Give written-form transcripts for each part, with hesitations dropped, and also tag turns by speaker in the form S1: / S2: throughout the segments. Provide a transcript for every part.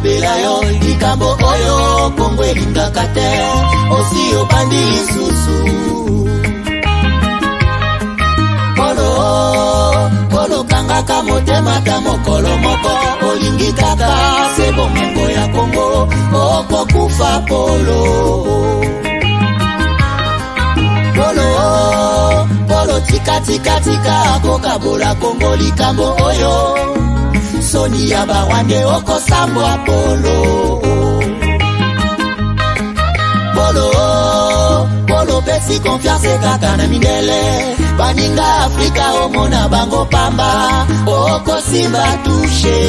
S1: lobela yo likambo oyo Kongo elingaka te osi obandi lisusu Polo kangaka motema ta mokolo moko olingi kaka se bomengo ya Kongo okokufa Polo tika kokabola Kongo likambo oyo Soni ya bawande okosambwa Polo pesi confiance kaka na mindele Baninga Afrika omona bango pamba okosimba touche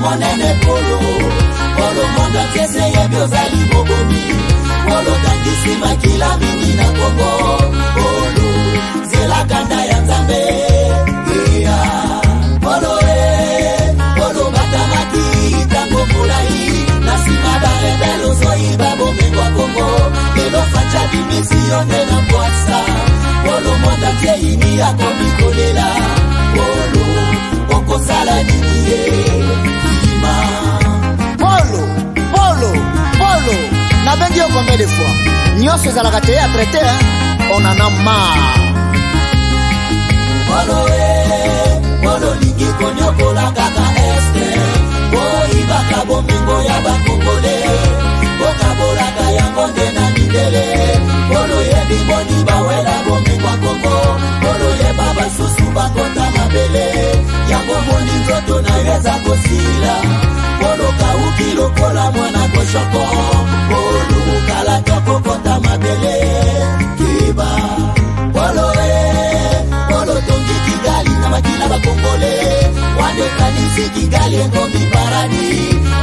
S1: Monene Polo monga kese ye biozali bobomi Polo tangisi makila mingi na Kongo Polo zela kanda ya Nzambe Polo batamaki tango mulai Nasima ba rebelo zoi babo mengwa Kongo Lelo facha dimisione na kwasa Polo monga keini ya komikolela Polo okosala niniye Polo, na bengi yo combien de fois Nyonso ezalaka te à traiter, on en a marre Polo lingi konyokola kaka este Boibaka bomengo ya bakongole Bokabolaka yango nde na mindele Polo yebi boni bawela bomengo ya Kongo Polo yeba basusu bakota mabele Yango boni nzoto na yeza kosila Polo kauki lokola mwana koshoko Polo mukala toko kota mabele Kiba Polo tongi Kigali na makila bakongole Wande kanisi Kigali engomi paradi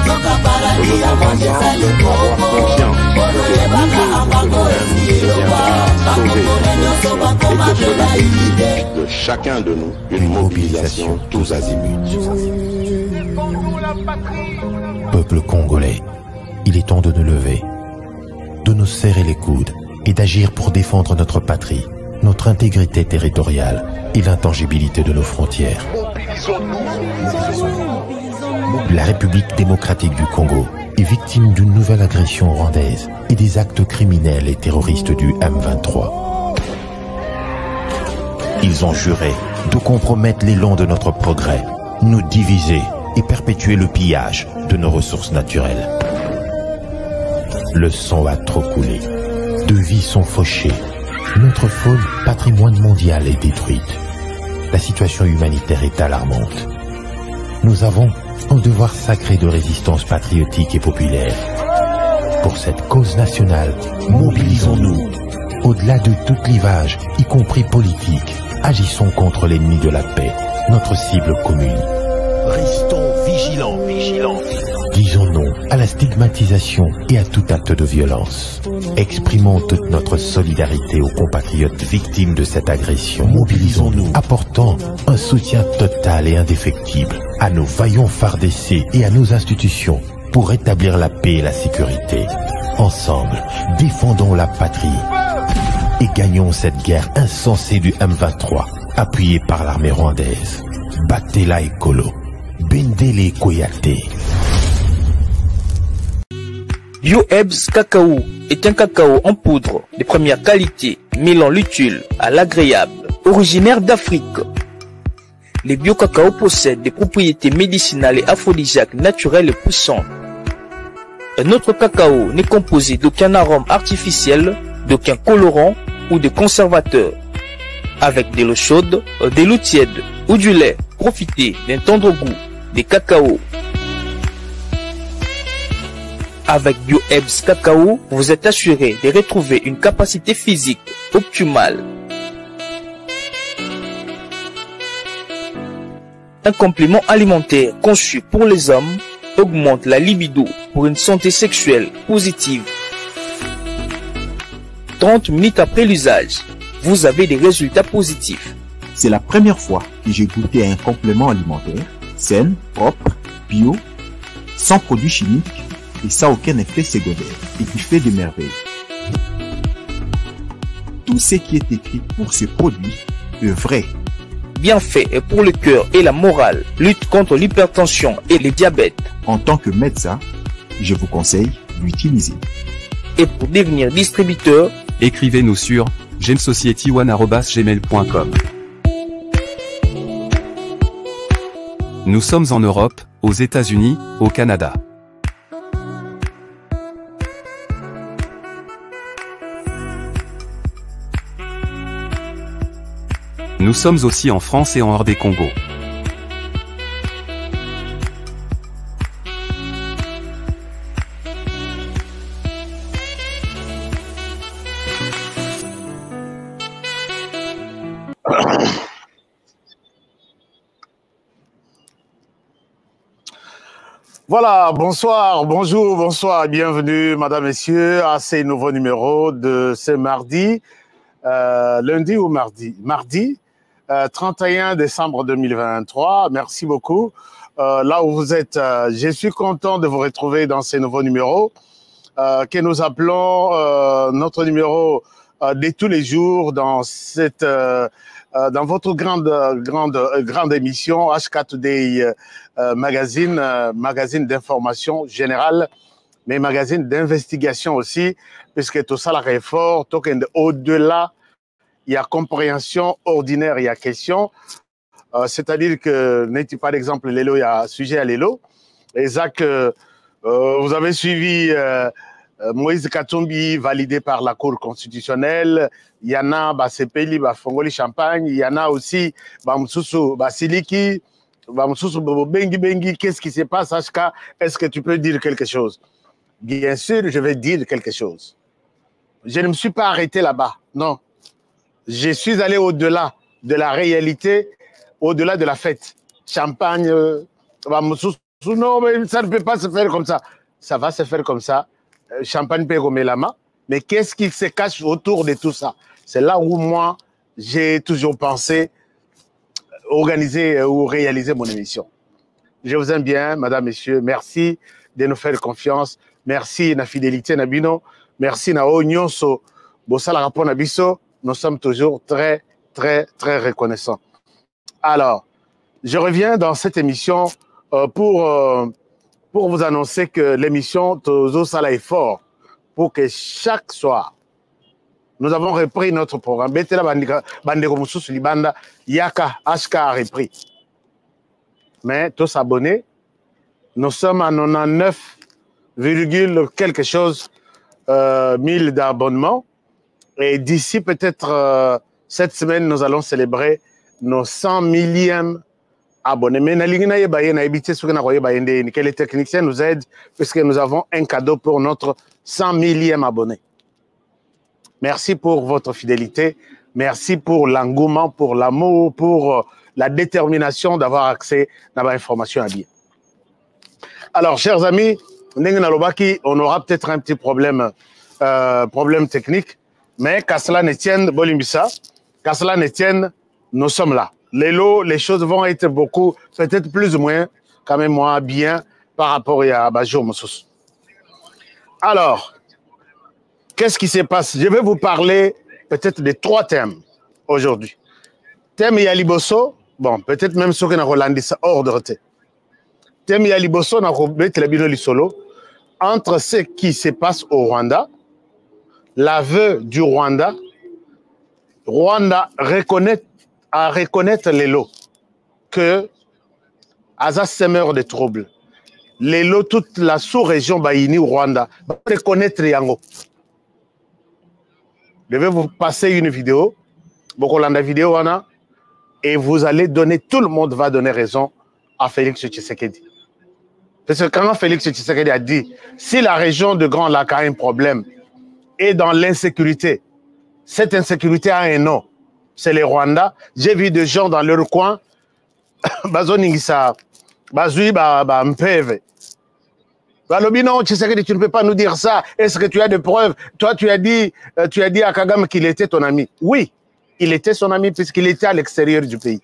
S1: Toka paradi ya mwande sali koko Polo yebaka ambango esi elowa Bakongole nyoso bako mabela ilide
S2: De chacun de nous, une mobilisation tous azimuts.
S3: Peuple congolais, il est temps de nous lever, de nous serrer les coudes et d'agir pour défendre notre patrie, notre intégrité territoriale et l'intangibilité de nos frontières. La République démocratique du Congo est victime d'une nouvelle agression rwandaise et des actes criminels et terroristes du M23. Ils ont juré de compromettre l'élan de notre progrès, nous diviser et perpétuer le pillage de nos ressources naturelles. Le sang a trop coulé, de vies sont fauchées, notre faune patrimoine mondial est détruite. La situation humanitaire est alarmante. Nous avons un devoir sacré de résistance patriotique et populaire. Pour cette cause nationale, mobilisons-nous. Au-delà de tout clivage, y compris politique, agissons contre l'ennemi de la paix, notre cible commune. Restons vigilants. Disons non à la stigmatisation et à tout acte de violence. Exprimons toute notre solidarité aux compatriotes victimes de cette agression. Mobilisons-nous, apportant un soutien total et indéfectible à nos vaillants FARDC et à nos institutions pour rétablir la paix et la sécurité. Ensemble, défendons la patrie et gagnons cette guerre insensée du M23, appuyée par l'armée rwandaise. Battez-la Ekolo, Bendele Koyate.
S4: Bio-Ebs Cacao est un cacao en poudre de première qualité, mêlant l'utile à l'agréable, originaire d'Afrique. Le bio-cacao possède des propriétés médicinales et aphrodisiaques naturelles et puissantes. Un autre cacao n'est composé d'aucun arôme artificiel, d'aucun colorant ou de conservateur. Avec de l'eau chaude, de l'eau tiède ou du lait, profitez d'un tendre goût de cacao. Avec Bio-Ebs Cacao, vous êtes assuré de retrouver une capacité physique optimale. Un complément alimentaire conçu pour les hommes augmente la libido pour une santé sexuelle positive. 30 minutes après l'usage, vous avez des résultats positifs.
S5: C'est la première fois que j'ai goûté à un complément alimentaire. saine, propre, bio, sans produits chimiques et sans aucun effet secondaire et qui fait des merveilles. Tout ce qui est écrit pour ce produit est vrai.
S4: Bienfait est pour le cœur et la morale, lutte contre l'hypertension et le diabète.
S5: En tant que médecin, je vous conseille d'utiliser.
S4: Et pour devenir distributeur,
S6: écrivez-nous sur gemsociety1@gmail.com. Nous sommes en Europe, aux États-Unis, au Canada. Nous sommes aussi en France et en hors des Congo.
S7: Voilà, bonsoir, bonjour, bonsoir, bienvenue, madame, messieurs, à ces nouveaux numéros de ce mardi, lundi ou mardi? Mardi, 31 décembre 2023, merci beaucoup. Là où vous êtes, je suis content de vous retrouver dans ces nouveaux numéros que nous appelons notre numéro de tous les jours dans cette... dans votre grande émission HK Today magazine, magazine d'information générale, mais magazine d'investigation aussi, puisque tout ça, la réforme, au-delà, il y a compréhension ordinaire, il y a question. C'est-à-dire que, n'est-il pas d'exemple, l'élo, il y a sujet à l'élo. Et ça que vous avez suivi Moïse Katumbi, validé par la Cour constitutionnelle. Il y en a, Sepeli, Fongoli Champagne. Il y en a aussi, Moussoussou, Siliki, Moussoussou, Bengi Bengi. Qu'est-ce qui se passe, HK? Est-ce que tu peux dire quelque chose? Bien sûr, je vais dire quelque chose. Je ne me suis pas arrêté là-bas, non. Je suis allé au-delà de la réalité, au-delà de la fête. Champagne, non, mais ça ne peut pas se faire comme ça. Ça va se faire comme ça. Champagne Péromélama. Mais qu'est-ce qui se cache autour de tout ça? C'est là où moi, j'ai toujours pensé organiser ou réaliser mon émission. Je vous aime bien, madame, messieurs. Merci de nous faire confiance. Merci na fidélité Nabino. Merci na Onyonso. Bossala rapport Nabiso. Nous sommes toujours très, très, très reconnaissants. Alors, je reviens dans cette émission pour vous annoncer que l'émission Tozo Sala est fort pour que chaque soir, nous avons repris notre programme. Betela Bandeko Moussoussou Libanda, Yaka HK a repris. Mais tous abonnés, nous sommes à 99, quelque chose 1000 d'abonnements. Et d'ici peut-être cette semaine, nous allons célébrer nos 100 millième abonnés. Mais que les techniciens nous aident puisque nous avons un cadeau pour notre 100 millième abonné. Merci pour votre fidélité. Merci pour l'engouement, pour l'amour, pour la détermination d'avoir accès à l'information à bien. Alors, chers amis, on aura peut-être un petit problème technique. Mais qu'à cela ne tienne, Bolimbissa, qu'à cela ne tienne, nous sommes là. Les choses vont être beaucoup, peut-être plus ou moins, quand même moins bien par rapport à Bajo Moussous. Alors, qu'est-ce qui se passe? Je vais vous parler peut-être de 3 thèmes aujourd'hui. Thème Yaliboso, bon, peut-être même ce que nous avons dit, hors de route. Thème Yaliboso, nous avons solo entre ce qui se passe au Rwanda. L'aveu du Rwanda à reconnaître les lots que Asa semeur de troubles. Les lots, toute la sous-région Baïni au Rwanda, va reconnaître Yango. Je vais vous passer une vidéo, Bokolanda vidéo, et vous allez donner, tout le monde va donner raison à Félix Tshisekedi. Parce que quand Félix Tshisekedi a dit, si la région de Grand Lac a un problème, et dans l'insécurité. Cette insécurité a un nom. C'est les Rwandais. J'ai vu des gens dans leur coin. Bazoningisa. Bazui, Mpeve. Balobino, tu sais que tu ne peux pas nous dire ça. Est-ce que tu as des preuves? Toi, tu as dit à Kagame qu'il était ton ami. Oui, il était son ami puisqu'il était à l'extérieur du pays.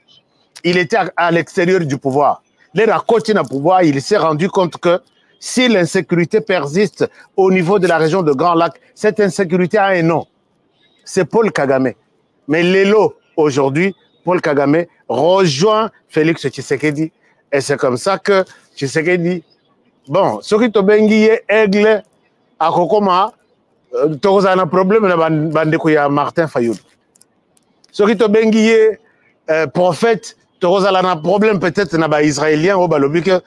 S7: Il était à l'extérieur du pouvoir. Les racotis na pouvoir, il s'est rendu compte que si l'insécurité persiste au niveau de la région de Grand Lac, cette insécurité a un nom. C'est Paul Kagame. Mais l'élo, aujourd'hui, Paul Kagame rejoint Félix Tshisekedi. Et c'est comme ça que Tshisekedi, bon, ce qui est aigle, à Kokoma, tu as un problème avec Martin Fayoul. Ce qui est prophète, tu as un problème peut-être avec les Israéliens au Balobi que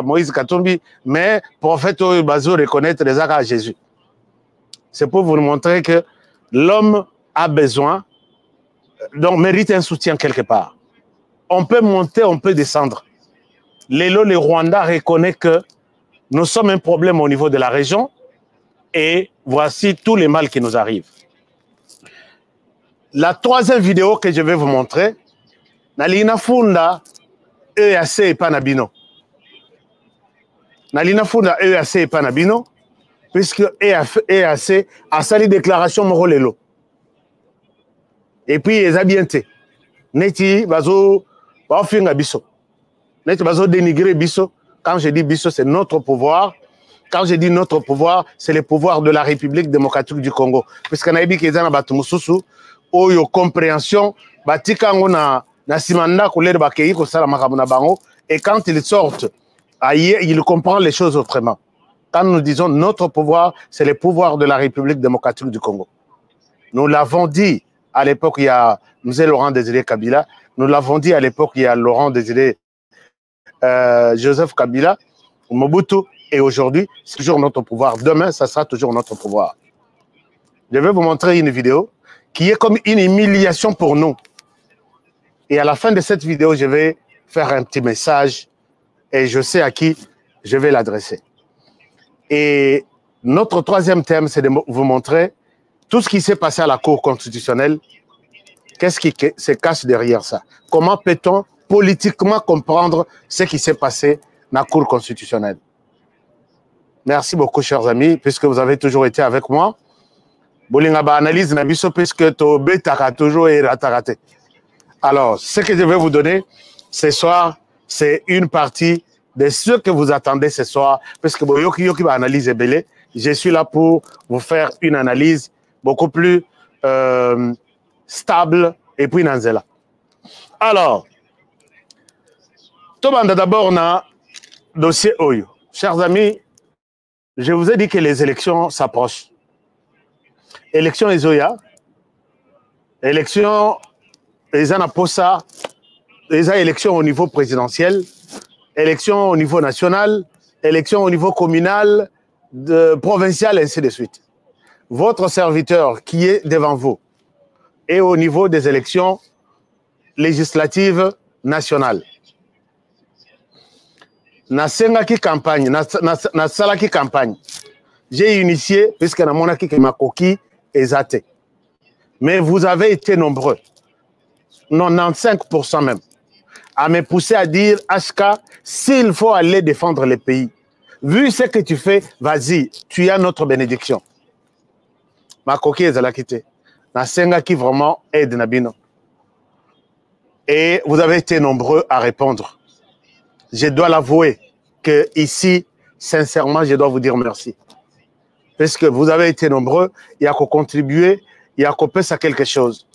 S7: Moïse Katumbi, mais prophète au Bazo reconnaître les actes à Jésus. C'est pour vous montrer que l'homme a besoin, donc mérite un soutien quelque part. On peut monter, on peut descendre. L'élo, le Rwanda reconnaît que nous sommes un problème au niveau de la région et voici tous les mal qui nous arrivent. La troisième vidéo que je vais vous montrer, Nalina Funda EAC et Panabino. Nalina Funda EAC et Panabino, puisque EAC a sali déclaration Morolelo. Et puis, ils ont bien été. Neti, bazo, baofinga biso. Neti, bazo dénigrer biso. Quand je dis biso, c'est notre pouvoir. Quand je dis notre pouvoir, c'est le pouvoir de la République démocratique du Congo. Puisqu'on a dit qu'ils ont batumususu, ou yo compréhension, batika ngona na simanda couleur bakei ko sala makamuna bango. Et quand ils sortent, ils comprennent les choses autrement. Quand nous disons notre pouvoir, c'est le pouvoir de la République démocratique du Congo. Nous l'avons dit à l'époque, il y a M. Laurent Désiré Kabila. Nous l'avons dit à l'époque, il y a Laurent Désiré Joseph Kabila, Mobutu. Et aujourd'hui, c'est toujours notre pouvoir. Demain, ça sera toujours notre pouvoir. Je vais vous montrer une vidéo qui est comme une humiliation pour nous. Et à la fin de cette vidéo, je vais faire un petit message et je sais à qui je vais l'adresser. Et notre troisième thème, c'est de vous montrer tout ce qui s'est passé à la Cour constitutionnelle. Qu'est-ce qui se cache derrière ça? Comment peut-on politiquement comprendre ce qui s'est passé dans la Cour constitutionnelle? Merci beaucoup, chers amis, puisque vous avez toujours été avec moi. Bolingaba analyse Nabiso, puisque to beta toujours et raté. Alors, ce que je vais vous donner ce soir, c'est une partie de ce que vous attendez ce soir, puisque Boyoki Yoki va analyser Belé. Je suis là pour vous faire une analyse beaucoup plus stable et puis Nanzela. Alors, d'abord, on a dossier Oyo. Chers amis, je vous ai dit que les élections s'approchent. Élections Ezoya, élections Ezanaposa, élections au niveau présidentiel, élections au niveau national, élections au niveau communal, provincial, et ainsi de suite. Votre serviteur qui est devant vous est au niveau des élections législatives nationales. Nasengaki campagne, Nasalaki campagne. J'ai initié, puisque na monaki que ma coquille est athée. Mais vous avez été nombreux, 95% même, à me pousser à dire, HK, s'il faut aller défendre le pays, vu ce que tu fais, vas-y, tu as notre bénédiction. Ma coquille est à la quitter. Nasengaki vraiment aide Nabino. Et vous avez été nombreux à répondre. Je dois l'avouer que ici, sincèrement, je dois vous dire merci. Parce que vous avez été nombreux, il y a qu'à contribuer, il y a qu'à penser à quelque chose.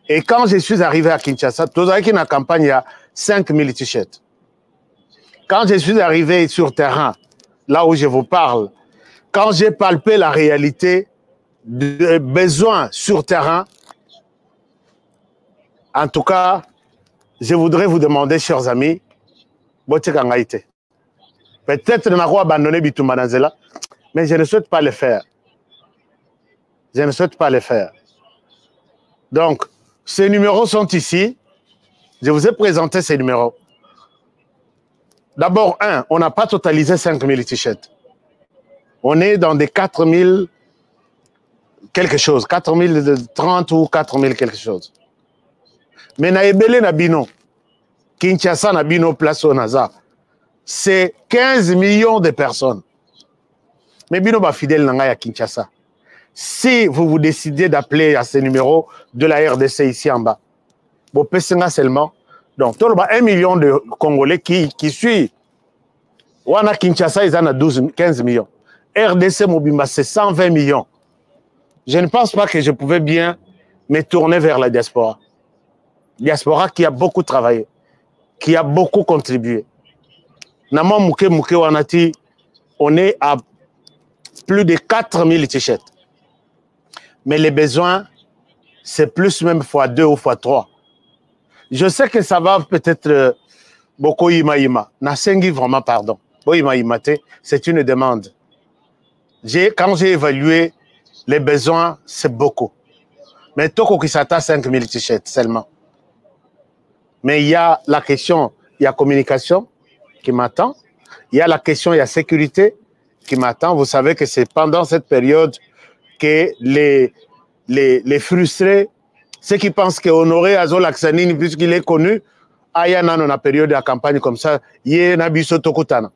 S7: Et quand je suis arrivé à Kinshasa, tout à la campagne, il y a 5000 t-shirts. Quand je suis arrivé sur terrain, là où je vous parle, quand j'ai palpé la réalité des besoins sur terrain, en tout cas, je voudrais vous demander, chers amis, peut-être que je vais abandonner Bitumba Nanzela, mais je ne souhaite pas le faire. Je ne souhaite pas le faire. Donc, ces numéros sont ici. Je vous ai présenté ces numéros. D'abord, on n'a pas totalisé 5000 t-shirts. On est dans des 4000 quelque chose, 4030 ou 4000 quelque chose. Mais Naebele Nabino, Kinshasa Nabino Place Onaza, c'est 15 millions de personnes. Mais Bino ba fidèle nanga ya Kinshasa. Si vous décidez d'appeler à ce numéro de la RDC ici en bas, vous pouvez seulement Donc, tout le monde, 1 million de Congolais qui suivent. Wana Kinshasa, ils en ont 15 millions. RDC Mobimba, c'est 120 millions. Je ne pense pas que je pouvais bien me tourner vers la diaspora. Diaspora qui a beaucoup travaillé, qui a beaucoup contribué. Nama Mouke Mouke Wanati, on est à plus de 4000 t-shirts. Mais les besoins, c'est plus même x2 ou x3. Je sais que ça va peut-être beaucoup ima. Nasengi vraiment pardon. C'est une demande. Quand j'ai évalué les besoins, c'est beaucoup. Mais Toko qui s'attend à 5000 t-shirts seulement. Mais il y a la question, il y a communication qui m'attend. Il y a la question, il y a sécurité qui m'attend. Vous savez que c'est pendant cette période que les frustrés, ceux qui pensent qu'Honoré Azo Laksanini, puisqu'il est connu, Ayana dans la période de la campagne comme ça, Yenabiso Tokutana.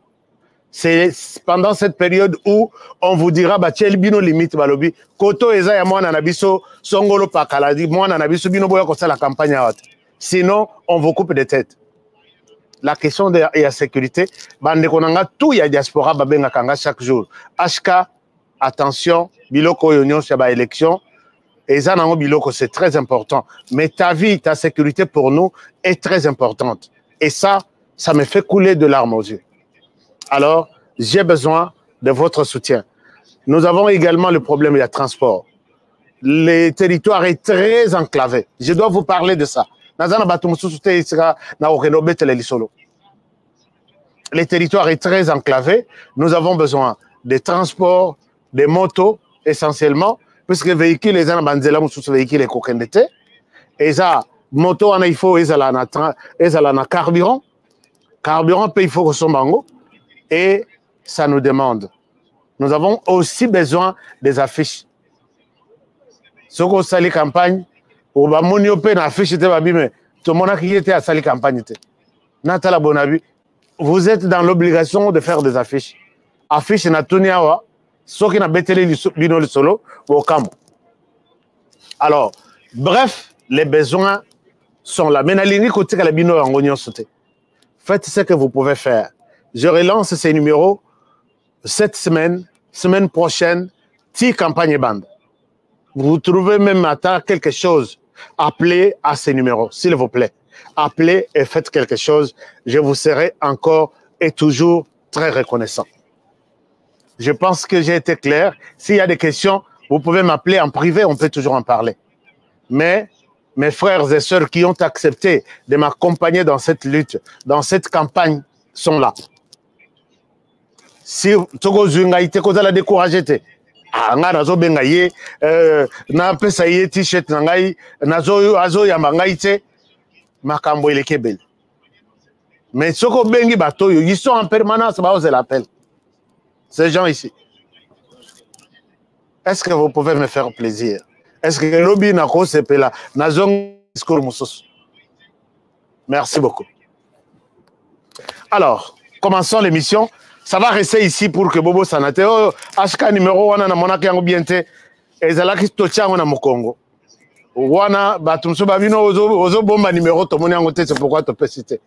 S7: C'est pendant cette période où on vous dira, bah, tiens, bino limite, balobi, koto eza ya mwana nabiso, songolo pakaladi, mwana nabiso, bino boya kosa la campagne à haute. Sinon, on vous coupe des têtes. La question de la sécurité, bande konanga, tout y a diaspora, babenga kanga chaque jour. HK, attention, biloko yonyon, c'est ba élection. Et ça, biloko, c'est très important. Mais ta vie, ta sécurité pour nous est très importante. Et ça me fait couler de larmes aux yeux. Alors, j'ai besoin de votre soutien. Nous avons également le problème du transport. Le territoire est très enclavé. Je dois vous parler de ça. Le territoire est très enclavé. Nous avons besoin de transport, de motos essentiellement, puisque les véhicules, les véhicules sont et ça, moto, il faut carburant. Carburant, il faut que ce soit. Et ça nous demande. Nous avons aussi besoin des affiches. Ce qu'on sali campagne, ou ba moniope na affiche te babi mais tout le monde qui était à sali campagne te. Natala Bonabi, vous êtes dans l'obligation de faire des affiches. Affiche na tuniawa, ce qui na beteli bino solo au camp. Alors, bref, les besoins sont là. Mais na ligne côté que la bino angonyo sauté. Faites ce que vous pouvez faire. Je relance ces numéros cette semaine prochaine, campagne bande. Vous trouvez même à quelque chose, appelez à ces numéros, s'il vous plaît. Appelez et faites quelque chose. Je vous serai encore et toujours très reconnaissant. Je pense que j'ai été clair. S'il y a des questions, vous pouvez m'appeler en privé, on peut toujours en parler. Mais mes frères et sœurs qui ont accepté de m'accompagner dans cette lutte, dans cette campagne, sont là. Si Togo Zungaïte, quand elle a découragé, nga nazo benga ye na pesa ye t-shirt ngai nazo azo ya mangaite makambo elekebel. Mais soko bengi bato ils sont en permanence ba oser l'appel. Ces gens ici. Est-ce que vous pouvez me faire plaisir? Est-ce que lobby na ko sepela nazo discours musos? Merci beaucoup. Alors, commençons l'émission. Ça va rester ici pour que Bobo Sanate. Oh, HK numéro 1 na monaki yango biente. Ezalaki tochango na Mokongo. Wana batumso babino ozo bomba numéro to moni yango te, c'est pourquoi tu peux citer.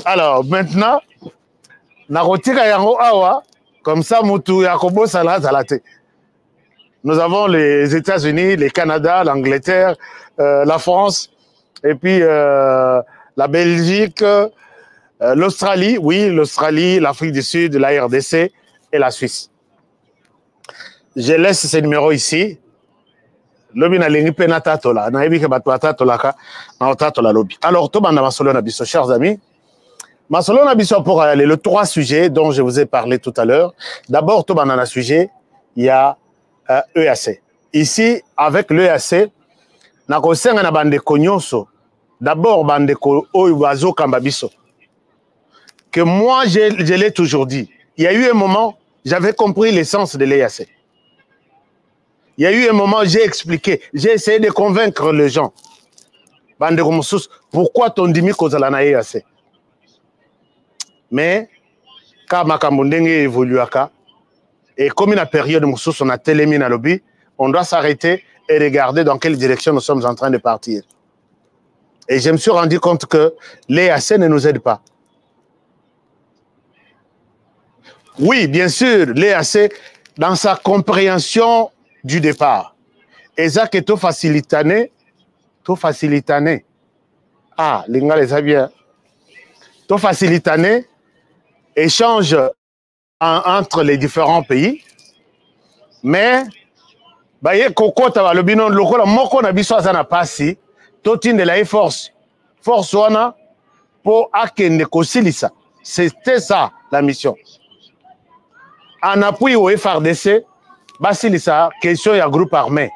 S7: Alors, maintenant na rotika yango awa comme ça mutu yakobo sala zalate. Nous avons les États-Unis, le Canada, l'Angleterre, la France et puis la Belgique, l'Australie, oui, l'Australie, l'Afrique du Sud, la RDC et la Suisse. Je laisse ces numéros ici. Lobby na lingi penata tola, na ebi ke batwata tolaka, na otatola lobby. Alors, to banda masolo na biso, chers amis. Masolo na biso pour aller le 3 sujets dont je vous ai parlé tout à l'heure. D'abord, to banda na sujet, il y a EAC. Ici, avec l'EAC, na kosenga na bande konyonso. D'abord, bande ko oyo kamba biso. Que moi, je l'ai toujours dit. Il y a eu un moment, j'avais compris l'essence de l'EAC. Il y a eu un moment, j'ai expliqué, j'ai essayé de convaincre les gens. Pourquoi ton dimi kozala na EAC? Mais, quand Makambondenge évolue, et comme la période où on a télémi na lobby, on doit s'arrêter et regarder dans quelle direction nous sommes en train de partir. Et je me suis rendu compte que l'EAC ne nous aide pas. Oui, bien sûr, l'EAC, dans sa compréhension du départ, Eza que tout facilitané. Ah, l'Inga les a bien. Tout facilitané, échange entre les différents pays, mais baye kokota ba lobino lokola moko na biso azana pasi totinde la force wana pour akende kosilisa. C'était ça la mission. En appui au FRDC, basilisa question ya groupe armé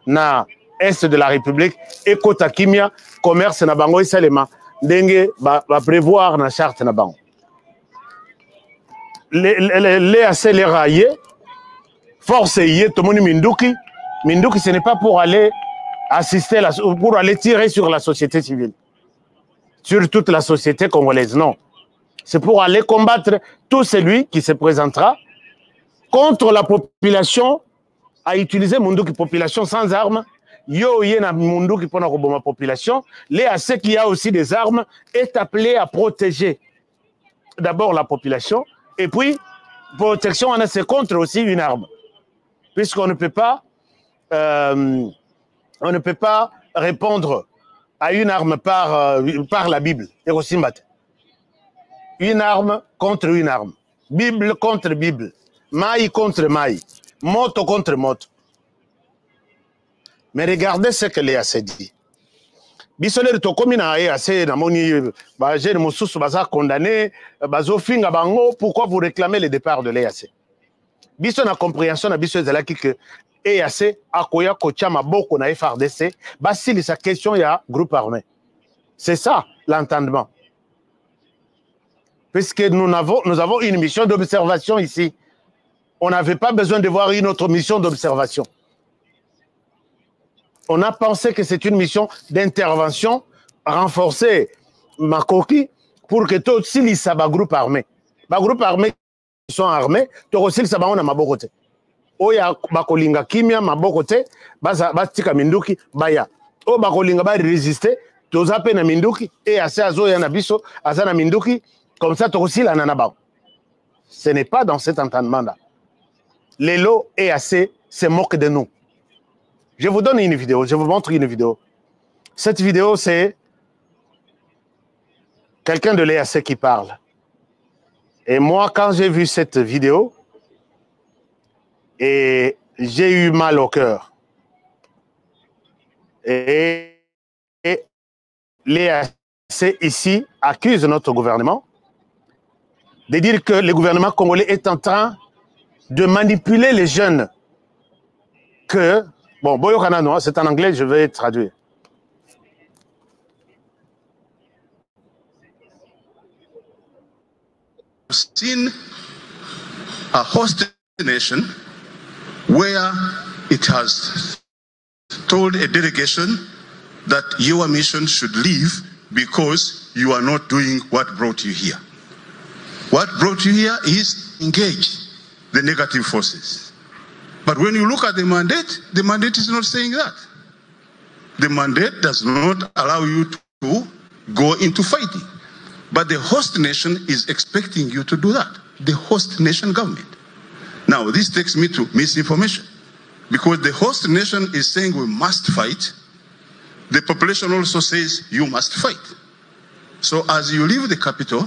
S7: na est de la République et kota kimia commerce na bango isalema ndenge ba prévoir na charte na bango. Les accélérés, force y est, tout le monde Minduki. Minduki, ce n'est pas pour aller assister, pour aller tirer sur la société civile, sur toute la société congolaise, non. C'est pour aller combattre tout celui qui se présentera contre la population, à utiliser Minduki, population sans armes. Yo yena Minduki pour la population. Les AC qui a aussi des armes est appelé à protéger d'abord la population. Et puis, protection, c'est contre aussi une arme. Puisqu'on ne peut pas, répondre à une arme par la Bible. Une arme contre une arme. Bible contre Bible. Maï contre maï. Moto contre moto. Mais regardez ce que l'EAC dit. Bisonere tokomi na EAC na moni ba jeune mosusu baza condamné bazo finga bango. Pourquoi vous réclamez le départ de l'EAC? Biso na compréhension na biso ezalaki que EAC akoya kotia maboko na FRDC basili sa question ya groupe armé. C'est ça l'entendement. Puisque nous avons une mission d'observation ici. On n'avait pas besoin de voir une autre mission d'observation. On a pensé que c'est une mission d'intervention renforcée, Makoki, pour que tout si ça va groupe armé. Ba groupe armé qui sont armés, tout aussi ça va on a mabokote. Oya bakolinga kimia mabokote, batika minduki baya. O bakolinga ba résister, tout ça na minduki et assez azo ya na biso, azana minduki comme ça tout aussi la nanaba. Ce n'est pas dans cet entendement-là. Les lots et assez se moquent de nous. Je vous donne une vidéo, je vous montre une vidéo. Cette vidéo, c'est quelqu'un de l'EAC qui parle. Et moi, quand j'ai vu cette vidéo, et j'ai eu mal au cœur. Et l'EAC ici accuse notre gouvernement de dire que le gouvernement congolais est en train de manipuler les jeunes. Que bon, Boyo Kanano, c'est en anglais, je vais traduire.
S8: Seen a host nation where it has told a delegation that your mission should leave because you are not doing what brought you here. What brought you here is engage the negative forces. But when you look at the mandate is not saying that. The mandate does not allow you to go into fighting. But the host nation is expecting you to do that. The host nation government. Now, this takes me to misinformation. Because the host nation is saying we must fight. The population also says you must fight. So as you leave the capital,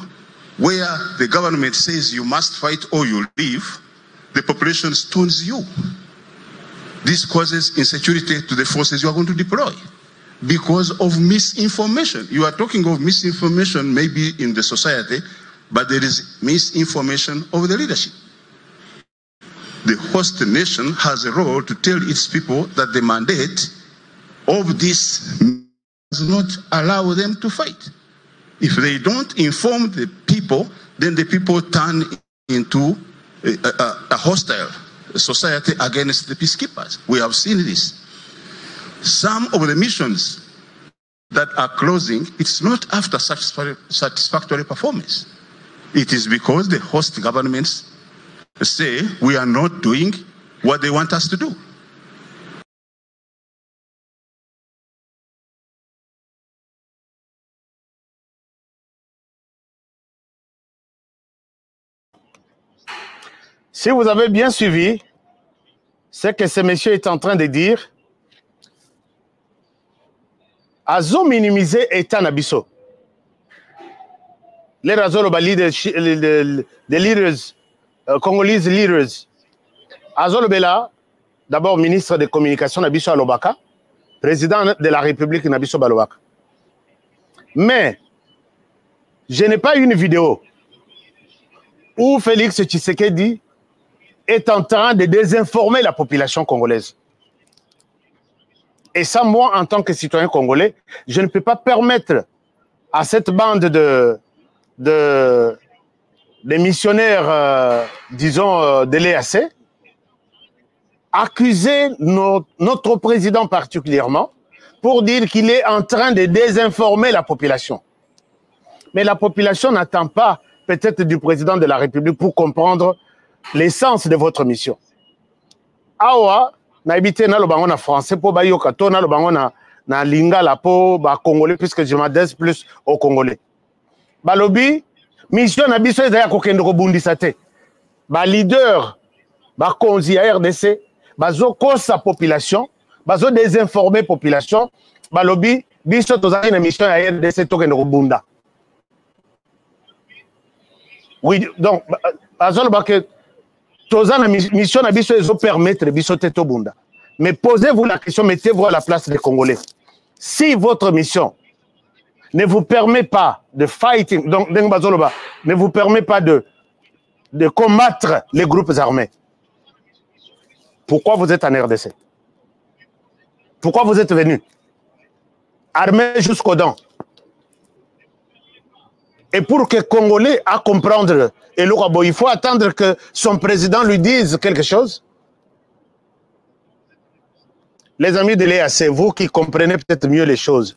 S8: where the government says you must fight or you leave, the population stones you. This causes insecurity to the forces you are going to deploy because of misinformation. You are talking of misinformation maybe in the society, but there is misinformation of the leadership. The host nation has a role to tell its people that the mandate of this does not allow them to fight. If they don't inform the people, then the people turn into a hostile society against the peacekeepers. We have seen this. Some of the missions that are closing, it's not after satisfactory performance. It is because the host governments say we are not doing what they want us to do.
S7: Si vous avez bien suivi, c'est que ce monsieur est en train de dire azo minimiser état nabiso. Les razolo les leaders, Congolese leaders. Azolo Bela, d'abord ministre de communication nabiso Alobaka, président de la République nabiso Balobaka. Mais je n'ai pas une vidéo où Félix Tshisekedi est en train de désinformer la population congolaise. Et ça, moi, en tant que citoyen congolais, je ne peux pas permettre à cette bande de missionnaires, disons, de l'EAC, accuser notre président particulièrement pour dire qu'il est en train de désinformer la population. Mais la population n'attend pas peut-être du président de la République pour comprendre l'essence de votre mission. Awa, na habité na lobango na français pour bayoka to na lobango na lingala po ba congolais puisque je m'adresse plus aux congolais. Balobi mission na biso ezaya kokende ko bundisa te. Ba leader ba konzi ya RDC bazo kosa population, bazo désinformer population, balobi biso tozali na mission ya RDC to kende ko bunda. Oui, donc bazo ba ke toza na mission na biso ezo permettre biso te to bunda. Mais posez-vous la question, mettez-vous à la place des Congolais. Si votre mission ne vous permet pas de fighting, donc ne vous permet pas de combattre les groupes armés, pourquoi vous êtes en RDC? Pourquoi vous êtes venu? Armé jusqu'aux dents. Et pour que les Congolais à comprendre, et il faut attendre que son président lui dise quelque chose. Les amis de l'EAC, vous qui comprenez peut-être mieux les choses,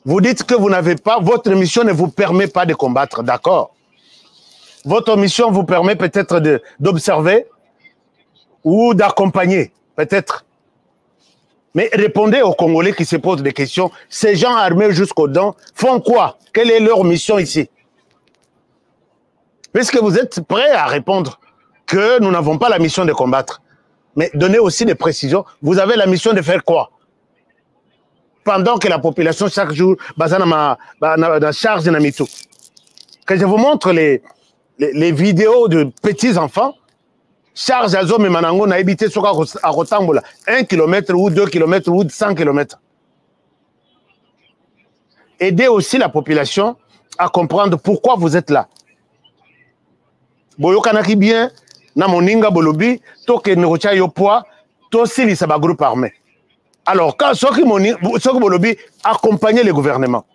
S7: vous dites que vous n'avez pas, votre mission ne vous permet pas de combattre, d'accord? Votre mission vous permet peut-être d'observer ou d'accompagner, peut-être. Mais répondez aux Congolais qui se posent des questions. Ces gens armés jusqu'aux dents font quoi? Quelle est leur mission ici? Est-ce que vous êtes prêts à répondre que nous n'avons pas la mission de combattre? Mais donnez aussi des précisions. Vous avez la mission de faire quoi? Pendant que la population, chaque jour, charge de Namitou. Que je vous montre les vidéos de petits-enfants, charge à Zome et Manango, n'a habité sur à Rotambola, 1 km ou 2 km ou 100 km. Aidez aussi la population à comprendre pourquoi vous êtes là. Boyo kanaki bien, na moninga bolobi, to ke nerocha yo poa, to sili sa ba groupe armé. Alors, quand soki bolobi accompagner le gouvernement.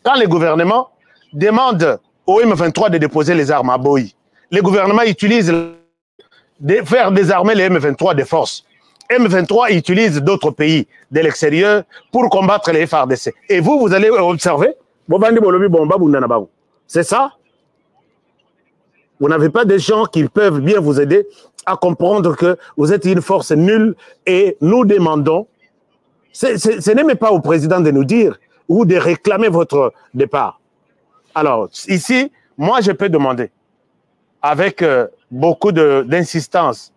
S7: Quand le gouvernement demande au M23 de déposer les armes à Boyi, le gouvernement utilise de faire désarmer les M23 des forces. M23 utilise d'autres pays de l'extérieur pour combattre les FARDC. Et vous, vous allez observer, c'est ça? Vous n'avez pas des gens qui peuvent bien vous aider à comprendre que vous êtes une force nulle et nous demandons, ce n'est même pas au président de nous dire ou de réclamer votre départ. Alors, ici, moi, je peux demander, avec beaucoup d'insistance,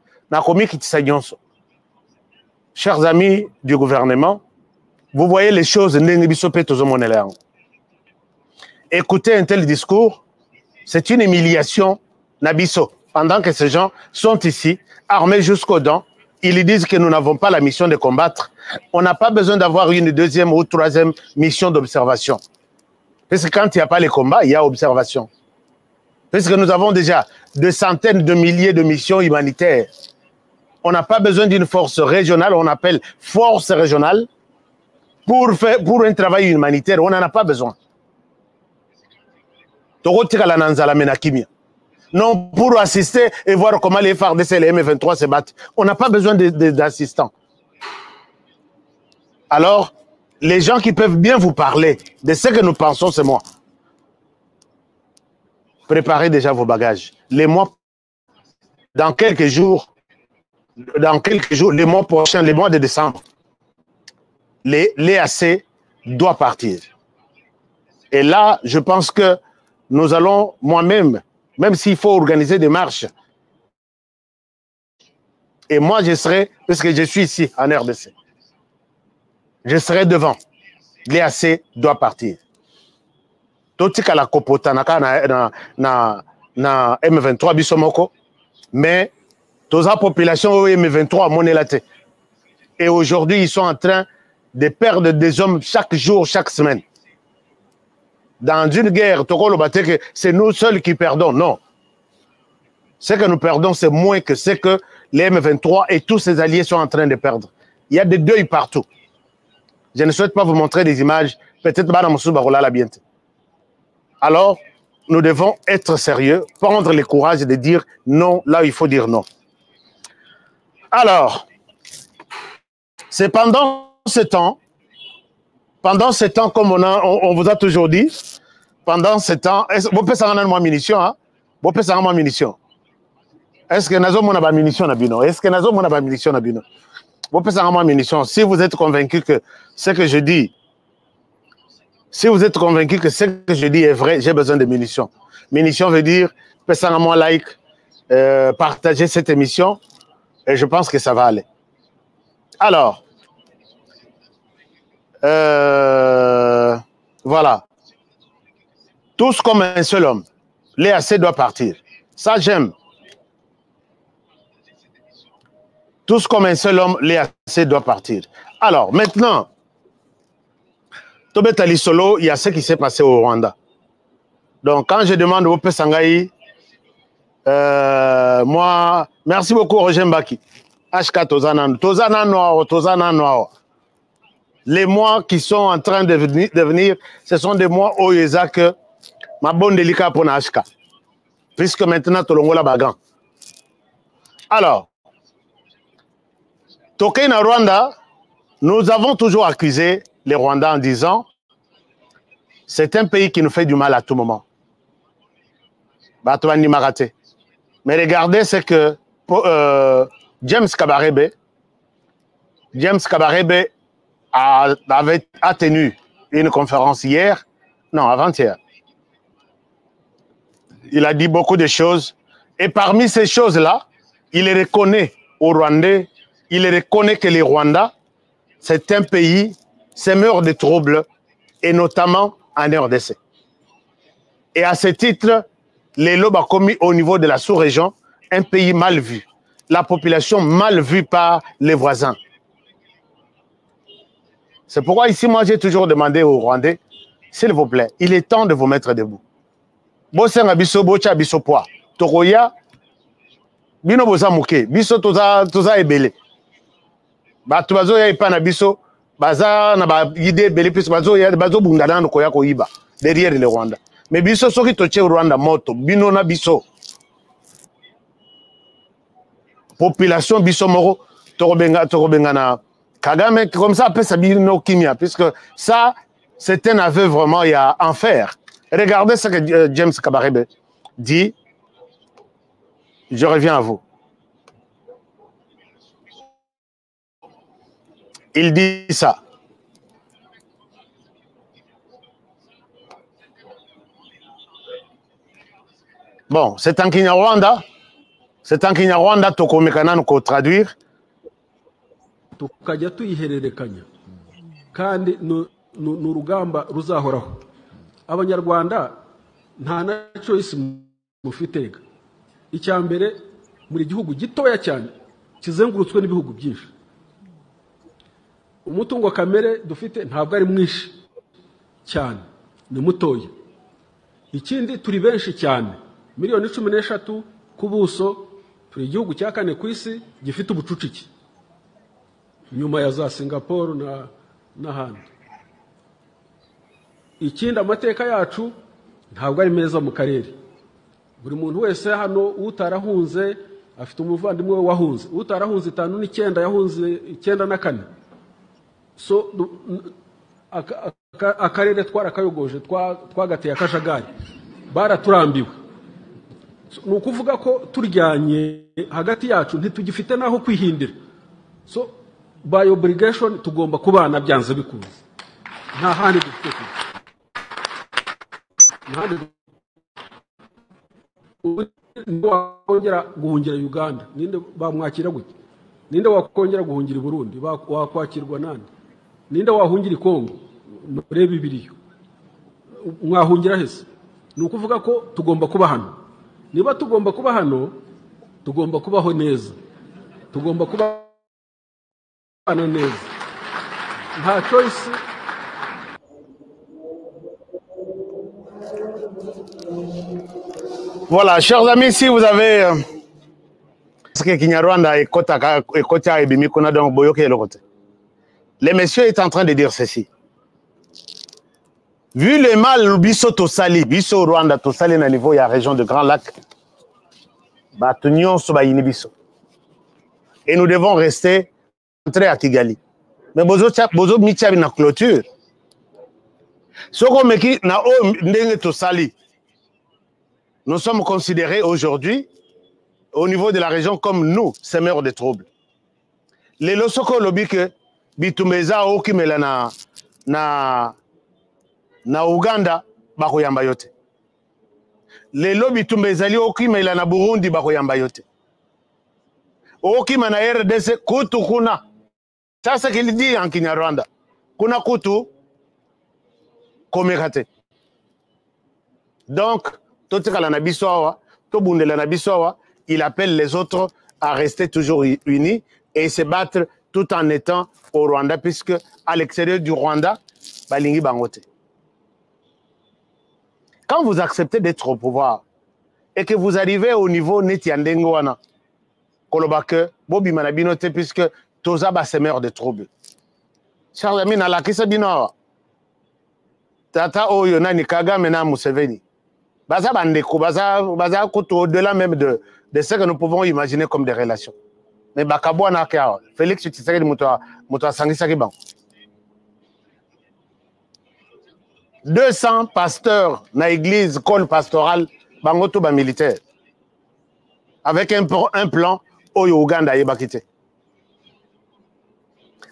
S7: chers amis du gouvernement, vous voyez les choses, écoutez un tel discours, c'est une humiliation, Nabiso, pendant que ces gens sont ici, armés jusqu'aux dents, ils disent que nous n'avons pas la mission de combattre. On n'a pas besoin d'avoir une deuxième ou troisième mission d'observation. Parce que quand il n'y a pas les combats, il y a observation. Parce que nous avons déjà des centaines de milliers de missions humanitaires. On n'a pas besoin d'une force régionale, on appelle force régionale, pour un travail humanitaire. On n'en a pas besoin. Non, pour assister et voir comment les FARDC et les M23 se battent. On n'a pas besoin d'assistants. Alors, les gens qui peuvent bien vous parler de ce que nous pensons, c'est moi. Préparez déjà vos bagages. Les mois, dans quelques jours, les mois prochains, les mois de décembre, l'EAC doit partir. Et là, je pense que nous allons, moi-même, même s'il faut organiser des marches Et moi, je serai, parce que je suis ici en RDC, je serai devant. L'EAC doit partir. Tout ce la kopota na M23 bisomoko, mais toute la population M23 monelate. Et aujourd'hui, ils sont en train de perdre des hommes chaque jour, chaque semaine. Dans une guerre, c'est nous seuls qui perdons. Non. Ce que nous perdons, c'est moins que ce que les M23 et tous ses alliés sont en train de perdre. Il y a des deuils partout. Je ne souhaite pas vous montrer des images. Peut-être la bientôt. Alors, nous devons être sérieux, prendre le courage de dire non là où il faut dire non. Alors, c'est pendant ce temps comme on vous a toujours dit, pendant ce temps, vous pouvez s'en rendre moins munitions, hein? Vous pouvez s'en rendre moins munitions. Est-ce que Nazo n'a pas munitions Nabino? Est-ce que Nazo n'a pas munitions Nabino? Vous pouvez s'en rendre moins munitions. Si vous êtes convaincu que ce que je dis, si vous êtes convaincu que ce que je dis est vrai, j'ai besoin de munitions. Munitions veut dire, passez à moi like, partagez cette émission, et je pense que ça va aller. Alors, voilà. Tous comme un seul homme. L'EAC doit partir. Ça, j'aime. Tous comme un seul homme, l'EAC doit partir. Alors, maintenant, Tobet Ali Solo, il y a ce qui s'est passé au Rwanda. Donc, quand je demande au Pessangaï, moi, merci beaucoup Roger Mbaki. HK Tozana. Les mois qui sont en train de venir, ce sont des mois où il y a que ma bonne délicat pour HK. Puisque maintenant, Tolongola Bagan. Alors, Toké na Rwanda, nous avons toujours accusé les Rwandais en disant c'est un pays qui nous fait du mal à tout moment. Mais regardez ce que James Kabarebe a tenu une conférence hier, non, avant-hier. Il a dit beaucoup de choses. Et parmi ces choses-là, il reconnaît aux Rwandais, il reconnaît que les Rwandais, c'est un pays semeur de troubles, et notamment en RDC. Et à ce titre, les lobes ont commis au niveau de la sous-région un pays mal vu. La population mal vue par les voisins. C'est pourquoi ici, moi, j'ai toujours demandé aux Rwandais, s'il vous plaît, il est temps de vous mettre debout. Bosenga biso bocha biso poa. Tokoya bino boza muke, biso toza ebele. Ba tubazo ya ipana biso, baza na ba idée ebele plus bazo bungana no koya koyiba derrière le Rwanda. Mais biso soki toche Rwanda moto, bino na biso. Population biso moro tokobenga na Kagame comme ça après ça bino kimia puisque ça c'est un aveu vraiment il y a en faire. Regardez ce que James Kabarebe dit. Je reviens à vous. Il dit ça. Bon, c'est en Kinyarwanda. C'est en Kinyarwanda, tokomekana nuko traduire.
S9: Tukajya tuyihererekanya kandi n'urugamba ruzahoraho. Abanyarwanda nta na choice mufitega. Icyambere muri gihugu gitoya cyane kizengurutswe n'ibihugu byinshi. Umutungo kamere dufite ntabwo ari mwinshi cyane, ni mutoya. Ikindi turi benshi cyane, miliyoni 13 ku buso, turi igihugu cya kane ku isi gifite ubucucike nyuma ya za Singapore n'ahandi. Ikindi amateka yacu ntabwo ari meza mu karere. Buri muntu wese hano utarahunze afite umuvandimwe wahunze, utarahunze 5 yahunze 9. So akarere twarakayogoje twagateye akajagari, baraturambiwe. Ni ukuvuga ko turyanye hagati yacu ntitugifite naho kwihindira. So by obligation tugomba kubana byanze bikunze, nta handi dufite wongera guhungira Uganda ninde bamwakira gute? ninde wakongera guhungira i Burundi wakwakirwa nande ninde wahungira i Kongo murebe ibiriyo mwahungira hese ni ukuvuga ko tugomba kuba hano niba tugomba kuba hano tugomba kubaho neza tugomba kuba hano neza nta choice.
S7: Voilà, chers amis, si vous avez parce que Kinyarwanda et Kota et Bimikona donc Boyoke et le côté. Le monsieur est en train de dire ceci. Vu le mal biso tosali, biso Rwanda tosali na niveau ya région de Grand Lac, batunion so ba biso. Et nous devons rester entrés à Kigali. Mais bozo mitia na clôture. Soko meki na o ndenge tosali. Nous sommes considérés aujourd'hui, au niveau de la région, comme nous, semeurs de troubles. Les losoko lobi que bitumeza okimela na Uganda bakoyamba yote. Les lobi tumbezali okimela na Burundi bakoyamba yote. Okima na RDC kutu kuna. Ça c'est qu'il dit en Kinyarwanda. Kuna kutu komekate. Donc il appelle les autres à rester toujours unis et se battre tout en étant au Rwanda, puisque à l'extérieur du Rwanda, balingi bangote. Quand vous acceptez d'être au pouvoir et que vous arrivez au niveau netiandengwana, kolobake, bobi manabinote, puisque toza basemeur de troubles. Chers amis, na la kisa binoa, tata oyo nani Kagame na Museveni. Baza bandeko, baza au-delà même de ce que nous pouvons imaginer comme des relations. Mais bakabwa na kia, Félix Tshisekedi muto sangisa kiban. 200 pasteurs na église col pastorale bangoto ba militaire. Avec un plan oyo Uganda yebakite.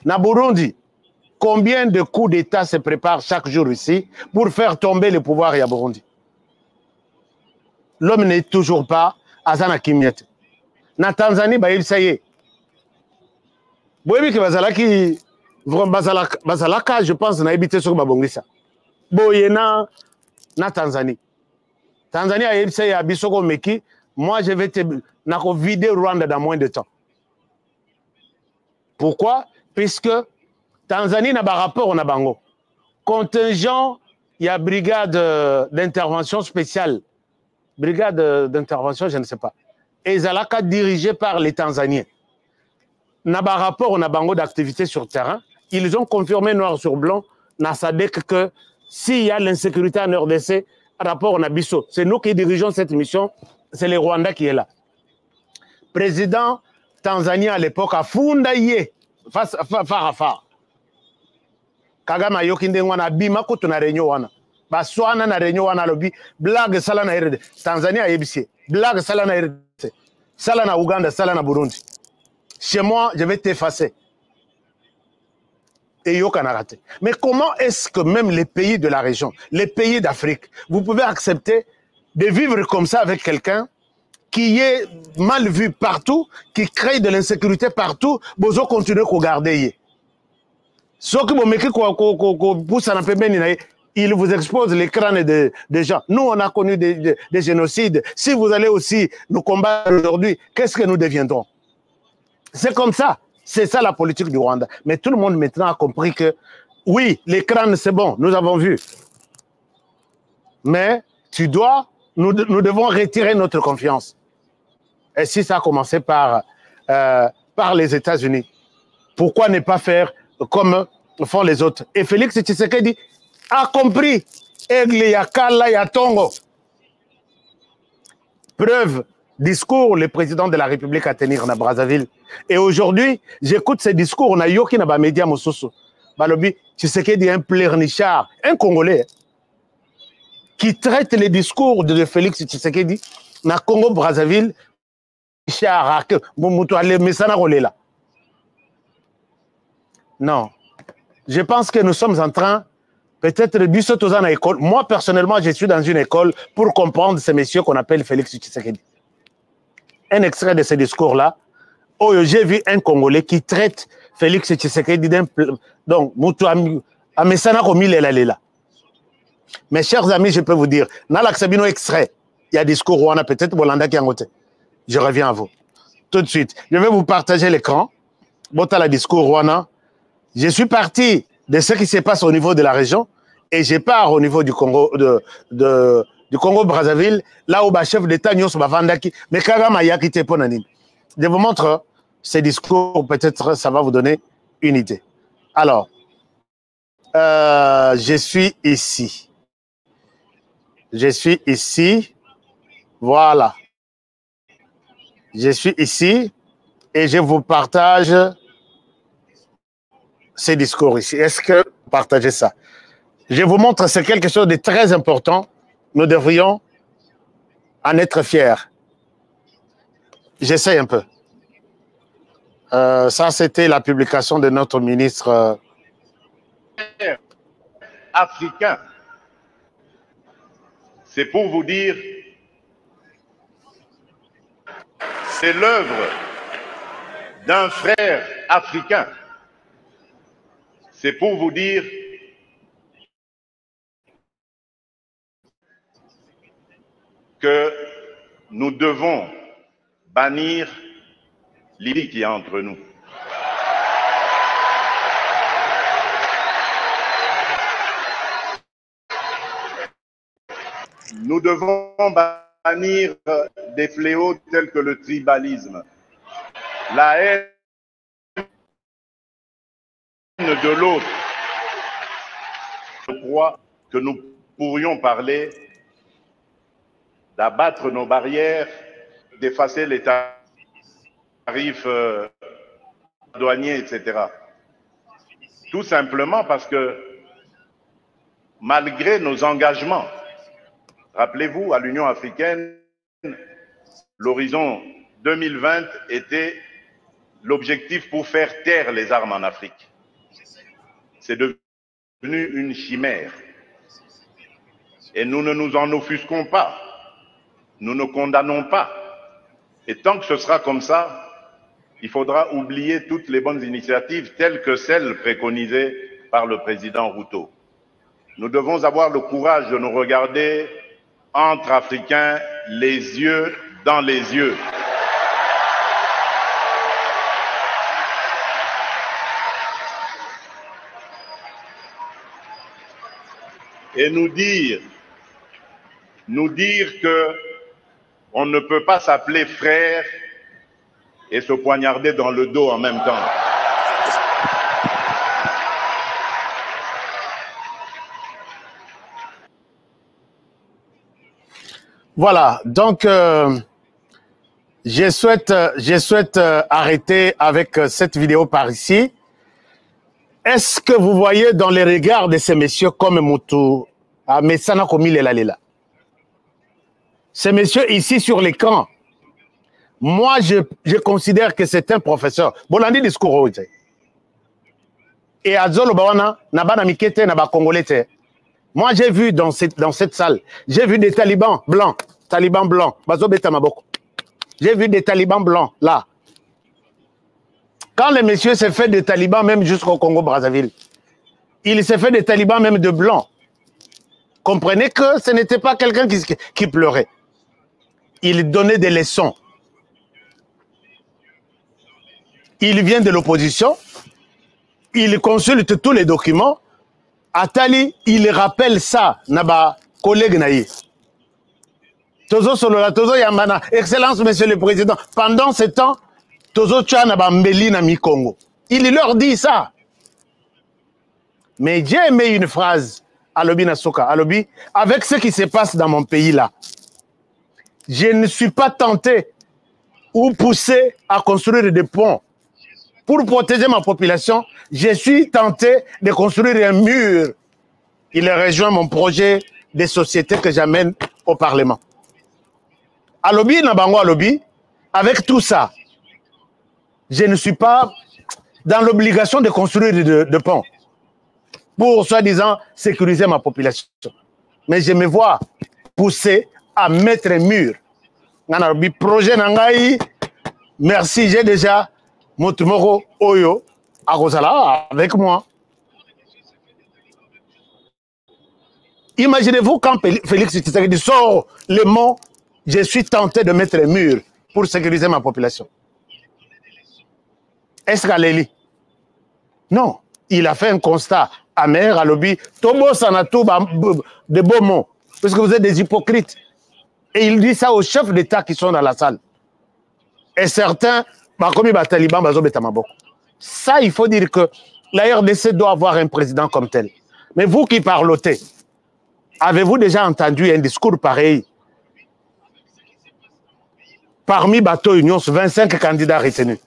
S7: Na Burundi, combien de coups d'État se préparent chaque jour ici pour faire tomber le pouvoir à Burundi? L'homme n'est toujours pas à Zana Kimiet. Na Tanzanie, ça y est. Boyebi ki bazalaka, je pense, na habité sur Babongisa. Boyena na Tanzanie. Tanzanie a yebisa ya bisoko meki, moi je vais te vider Rwanda dans moins de temps. Pourquoi? Puisque Tanzanie n'a pas rapport na bango. Contingent, il y a brigade d'intervention spéciale. Brigade d'intervention, je ne sais pas. Et Zalaka dirigé par les Tanzaniens. N'a pas rapport au Nabango d'activité sur terrain. Ils ont confirmé noir sur blanc, na SADC, que s'il y a l'insécurité en RDC, rapport au Nabiso. C'est nous qui dirigeons cette mission, c'est le Rwanda qui est là. Président tanzanien à l'époque a Fundaye, Farafar. Kagame Yokinde wana bima kutu na réunion wana. Baswana na réunion wana lobi blague sala na RD. Tanzanie a yebisi. Blague sala na RD. Sala na Uganda, sala na Burundi. Chez moi, je vais t'effacer. Et yo kanarate. Mais comment est-ce que même les pays de la région, les pays d'Afrique, vous pouvez accepter de vivre comme ça avec quelqu'un qui est mal vu partout, qui crée de l'insécurité partout, vous continuez à regarder. Ce que vous mettez il vous expose les crânes des gens. Nous, on a connu des génocides. Si vous allez aussi nous combattre aujourd'hui, qu'est-ce que nous deviendrons? C'est comme ça. C'est ça la politique du Rwanda. Mais tout le monde maintenant a compris que, oui, les crânes, c'est bon, nous avons vu. Mais nous devons retirer notre confiance. Et si ça a commencé par les États-Unis, pourquoi ne pas faire comme font les autres? Et Félix Tshisekedi a compris. Aigle Yakala Yatongo. Preuve, discours, le président de la République à tenir à Brazzaville. Et aujourd'hui, j'écoute ces discours, on a yoki na ba média mosusu. Balobi, Tshisekedi un pleurnichard, un Congolais, qui traite les discours de Félix Tshisekedi na Congo Brazzaville. Non. Je pense que nous sommes en train, peut-être, à école. Moi, personnellement, je suis dans une école pour comprendre ces messieurs qu'on appelle Félix Tshisekedi. Un extrait de ce discours-là, Oh, j'ai vu un Congolais qui traite Félix Tshisekedi d'un... Donc, Moutou Amesana Komi Lela. Mes chers amis, je peux vous dire, dans l'Axabino extrait, il y a discours Rwanda, peut-être Bolanda qui est en côté. Je reviens à vous. Tout de suite. Je vais vous partager l'écran. Bota la discours Rwanda. Je suis parti de ce qui se passe au niveau de la région et je pars au niveau du Congo, du Congo-Brazzaville, là où le chef d'État Nyos Bavandaki, mais Kagama Yakite Ponani. Je vous montre ces discours, peut-être ça va vous donner une idée. Alors, je suis ici. Je suis ici. Voilà. Je suis ici et je vous partage ces discours ici. Est-ce que vous partagez ça? Je vous montre, c'est quelque chose de très important. Nous devrions en être fiers. J'essaie un peu. Ça, c'était la publication de notre ministre
S10: africain. C'est pour vous dire, c'est l'œuvre d'un frère africain. C'est pour vous dire que nous devons bannir l'idée qui est entre nous. Nous devons bannir des fléaux tels que le tribalisme, la haine de l'autre. Je crois que nous pourrions parler d'abattre nos barrières, d'effacer les tarifs douaniers, etc. Tout simplement parce que malgré nos engagements, rappelez-vous, à l'Union africaine, l'horizon 2020 était l'objectif pour faire taire les armes en Afrique. C'est devenu une chimère. Et nous ne nous en offusquons pas. Nous ne condamnons pas. Et tant que ce sera comme ça, il faudra oublier toutes les bonnes initiatives telles que celles préconisées par le président Ruto. Nous devons avoir le courage de nous regarder entre Africains, les yeux dans les yeux. Et nous dire que on ne peut pas s'appeler frère et se poignarder dans le dos en même temps.
S7: Voilà, donc je souhaite arrêter avec cette vidéo par ici. Est-ce que vous voyez dans les regards de ces messieurs comme Moutou, Messana Komi Lela? Ces messieurs ici sur l'écran, moi je considère que c'est un professeur. Bolandi discours. Et Azolo Bawana, Nabana Mikete, Naba Congolais. Moi j'ai vu dans cette salle, j'ai vu des talibans blancs, Bazo Beta Maboko. J'ai vu des talibans blancs là. Quand le monsieur s'est fait des talibans même jusqu'au Congo-Brazzaville, il s'est fait des talibans même de blancs. Comprenez que ce n'était pas quelqu'un qui pleurait. Il donnait des leçons. Il vient de l'opposition, il consulte tous les documents. Atali, il rappelle ça, Naba, collègue Naïe. Tozo Solola, Tozo Yamana, Excellence, Monsieur le Président, pendant ce temps, Tozo Tcha Naba Mbeli Nami Congo. Il leur dit ça. Mais j'ai aimé une phrase, Alobi Nasoka, Alobi, avec ce qui se passe dans mon pays là. Je ne suis pas tenté ou poussé à construire des ponts. Pour protéger ma population, je suis tenté de construire un mur. Il rejoint mon projet de société que j'amène au Parlement. Alobi, Nabango Alobi, avec tout ça, je ne suis pas dans l'obligation de construire de ponts pour, soi-disant, sécuriser ma population. Mais je me vois pousser à mettre un mur. Alobi, projet Nangaï, Merci, j'ai déjà Motumoro Oyo à Rosala avec moi. Imaginez-vous quand Félix Tshisekedi sort le mot « Je suis tenté de mettre les murs pour sécuriser ma population ». Est-ce qu'elle lit? Non. Il a fait un constat amer à l'objet. Tobo Sanatou de beaux mots. Parce que vous êtes des hypocrites. Et il dit ça aux chefs d'État qui sont dans la salle. Et certains, comme les talibans, ça, il faut dire que la RDC doit avoir un président comme tel. Mais vous qui parlotez, avez-vous déjà entendu un discours pareil? Parmi Bateau Union, 25 candidats retenus.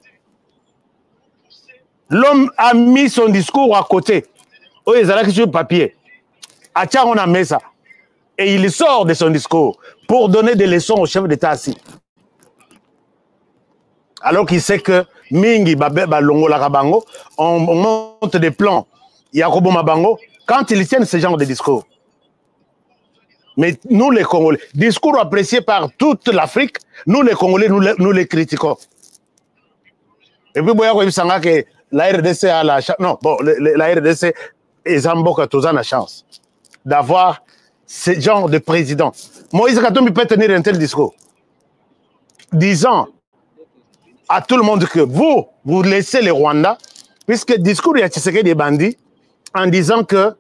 S7: L'homme a mis son discours à côté. Oh, ils ont sur le papier. Acha, on a mis ça. Et il sort de son discours pour donner des leçons au chef d'État assis. Alors qu'il sait que Mingi, Balongo, Larabango, on monte des plans. Yakobo Mabango, quand ils tiennent ce genre de discours. Mais nous, les Congolais, discours appréciés par toute l'Afrique, nous, les Congolais, nous les critiquons. Et puis, que la RDC a la chance. Non, bon, la RDC, ils ont la chance d'avoir ce genre de président. Moïse Katumbi peut tenir un tel discours, disant à tout le monde que vous laissez les Rwandais, puisque le discours il y a Tshisekedi des bandits, en disant que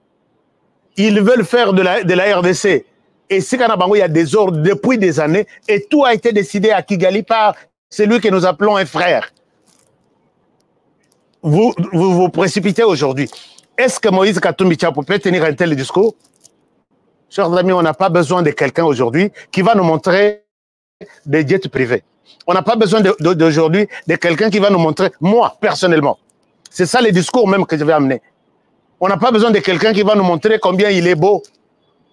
S7: ils veulent faire de la RDC. Et si il y a des ordres depuis des années, et tout a été décidé à Kigali par celui que nous appelons un frère. Vous précipitez aujourd'hui. Est-ce que Moïse Katumbi peut tenir un tel discours? Chers amis, on n'a pas besoin de quelqu'un aujourd'hui qui va nous montrer des jets privés. On n'a pas besoin d'aujourd'hui de quelqu'un qui va nous montrer, moi, personnellement. C'est ça le discours même que je vais amener. On n'a pas besoin de quelqu'un qui va nous montrer combien il est beau,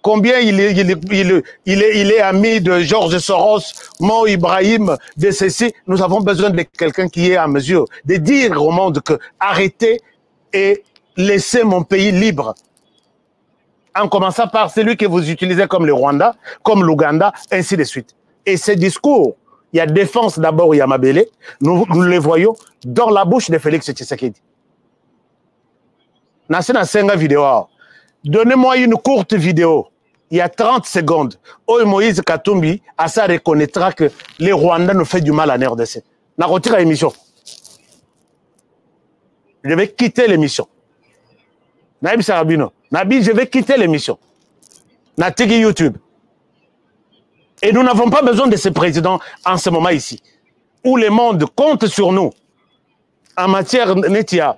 S7: combien il est ami de Georges Soros, Mo Ibrahim, de ceci. Nous avons besoin de quelqu'un qui est à mesure de dire au monde que arrêtez et laissez mon pays libre. En commençant par celui que vous utilisez comme le Rwanda, comme l'Ouganda, ainsi de suite. Et ce discours, il y a défense d'abord, il y a Mabele, nous les voyons dans la bouche de Félix Tshisekedi. Donnez-moi une courte vidéo, il y a 30 secondes, où Moïse Katumbi, ça reconnaîtra que les Rwandais nous font du mal à RDC. Je retire l'émission. Je vais quitter l'émission. Naïb Sarabino. Nabi, je vais quitter l'émission. Natigi YouTube. Et nous n'avons pas besoin de ce président en ce moment ici, où le monde compte sur nous. En matière netia,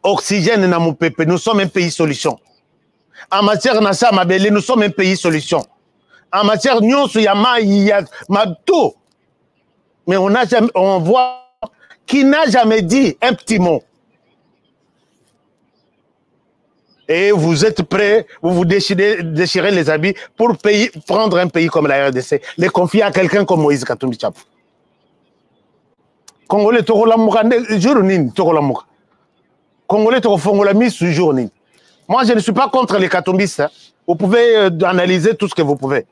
S7: oxygène na moupepe, nous sommes un pays solution. En matière nasa mabele, nous sommes un pays solution. En matière nyonsu yama tout. Mais on voit qui n'a jamais dit un petit mot. Et vous êtes prêts, vous déchirez les habits pour prendre un pays comme la RDC, les confier à quelqu'un comme Moïse Katumbi Tchap. Congolais, Congolais, moi, je ne suis pas contre les Katumbistes. Hein. Vous pouvez analyser tout ce que vous pouvez.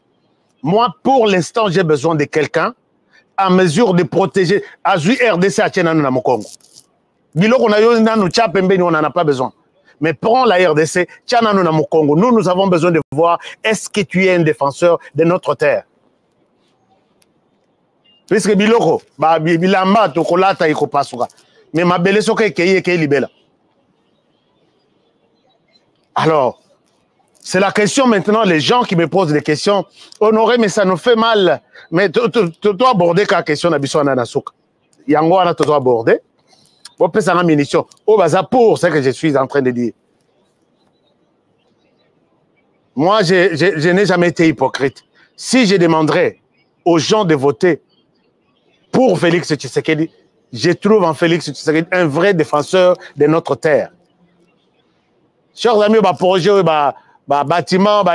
S7: Moi, pour l'instant, j'ai besoin de quelqu'un à mesure de protéger. Azui RDC à Tchénanou na Mokongo. Biloko na yo na nou Tchapembe, on n'en a pas besoin. Mais prends la RDC, Tchénanou na Mokongo. Nous avons besoin de voir est-ce que tu es un défenseur de notre terre. Puisque Biloko, bilamba tokolata ikopasuka. Mais ma belle soke keye libela. Alors, c'est la question maintenant, les gens qui me posent des questions. Honoré, mais ça nous fait mal. Mais tu dois aborder la question d'Abisson Nanasuk. Yango, tu dois aborder. On peut s'en munition. Au bazar pour ce que je suis en train de dire. Moi, je n'ai jamais été hypocrite. Si je demanderais aux gens de voter pour Félix Tshisekedi, je trouve en Félix Tshisekedi un vrai défenseur de notre terre. Chers amis, projet, bâtiment,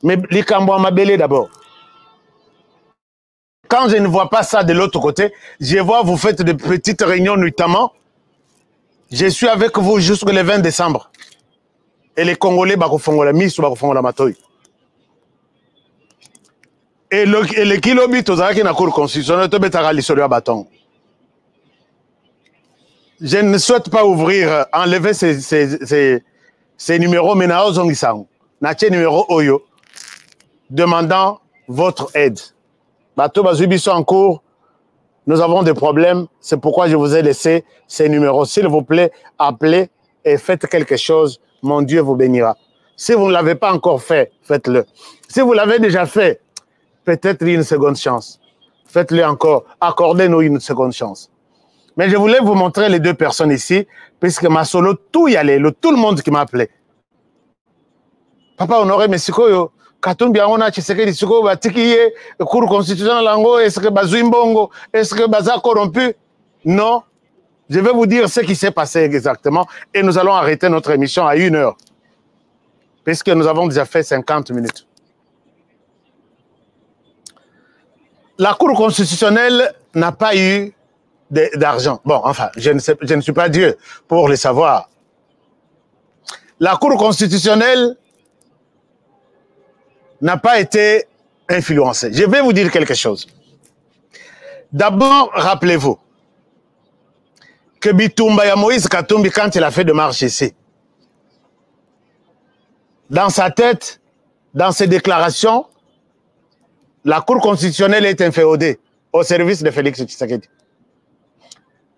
S7: mais les Cambois m'abellent d'abord. Quand je ne vois pas ça de l'autre côté, je vois vous faites de petites réunions notamment. Je suis avec vous jusqu'au 20 décembre. Et les Congolais, Et le kilomètre aux qui na cour constitutionnelle, tu betara l'histoire à bâton. Je ne souhaite pas ouvrir, enlever ces numéros, mais na ozongisang. Na tie numéro Oyo, demandant votre aide. Bateau Bazubiso en cours, nous avons des problèmes, c'est pourquoi je vous ai laissé ces numéros. S'il vous plaît, appelez et faites quelque chose, mon Dieu vous bénira. Si vous ne l'avez pas encore fait, faites-le. Si vous l'avez déjà fait, peut-être une seconde chance. Faites-le encore, accordez-nous une seconde chance. Mais je voulais vous montrer les deux personnes ici, puisque ma solo, tout y allait, tout le monde qui m'a appelé. Papa Honoré Messikoyo, Katumbi Angona Tshisekedi Siko, Batikiye, Cour constitutionnelle Lango, est-ce que Bazouimbongo, est-ce que Baza corrompu? Non. Je vais vous dire ce qui s'est passé exactement et nous allons arrêter notre émission à 1 heure. Puisque nous avons déjà fait 50 minutes. La Cour constitutionnelle n'a pas eu d'argent. Bon, enfin, je ne suis pas Dieu pour le savoir. La Cour constitutionnelle n'a pas été influencée. Je vais vous dire quelque chose. D'abord, rappelez-vous que Bitumba ya Moïse Katumbi, quand il a fait de marche ici, dans sa tête, dans ses déclarations, la Cour constitutionnelle est inféodée au service de Félix Tshisekedi.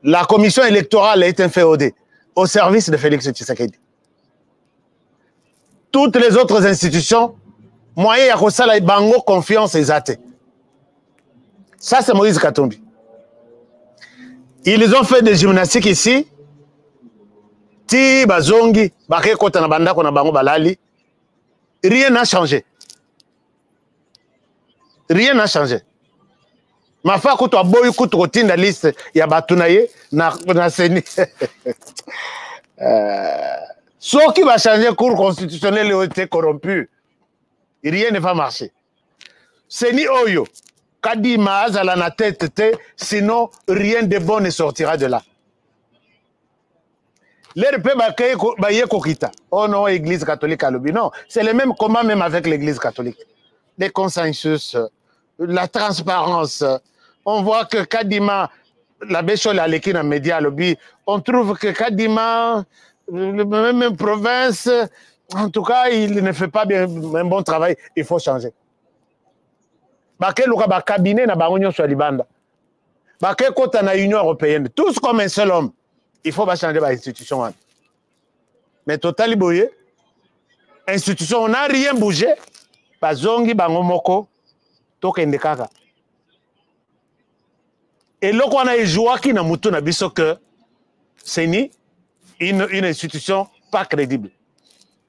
S7: La commission électorale est inféodée au service de Félix Tshisekedi. Toutes les autres institutions, moyen ya kosala bango confiance ezate. Ça, c'est Moïse Katumbi. Ils ont fait des gymnastiques ici. Ti bazongi, bake kota na bandako na bango balali. Rien n'a changé. Rien n'a changé. Ma fa kuto aboyi kuto kotinda liste ya batunaye na seni. Ceux qui va changer cour constitutionnelle ont été corrompus. Rien ne va marcher. Seni Oyo. Kadima azala na tête, sinon rien de bon ne sortira de là. Oh non, Église catholique à l'obi. Non, c'est le même combat même avec l'Église catholique. Les consensus, la transparence. On voit que Kadima, la Béchol à l'équipe dans média à l'obi, on trouve que Kadima, même province, en tout cas, il ne fait pas bien un bon travail. Il faut changer. Baké luka ba cabinet na bangonyo sur libanda. Baké kota na Union européenne, tous comme un seul homme. Il faut pas changer ba institution. Mais totali boye, institution on n'a rien bougé. Bazongi bangomoko tokende kaka. Et loko on a joué qui na mutu na biso que c'est ni une institution pas crédible.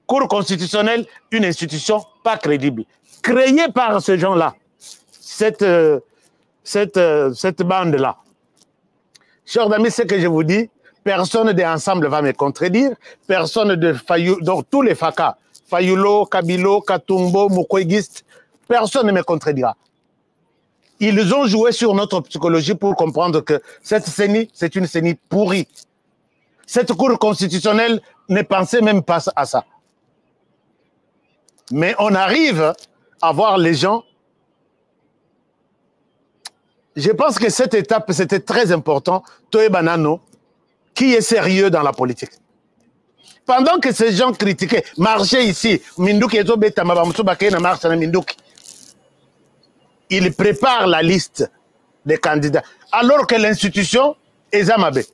S7: Cour constitutionnelle, une institution pas crédible. Créée par ces gens-là. Cette bande-là. Chers amis, ce que je vous dis, personne de ensemble va me contredire, personne de Fayou, donc tous les FACA, Fayoulo, Kabilo, Katumbo, Mukwegiste, personne ne me contredira. Ils ont joué sur notre psychologie pour comprendre que cette CENI, c'est une CENI pourrie. Cette Cour constitutionnelle ne pensait même pas à ça. Mais on arrive à voir les gens. Je pense que cette étape, c'était très important. Toe Banano, qui est sérieux dans la politique. Pendant que ces gens critiquaient, marchaient ici, ils préparent la liste des candidats. Alors que l'institution est Zamabé.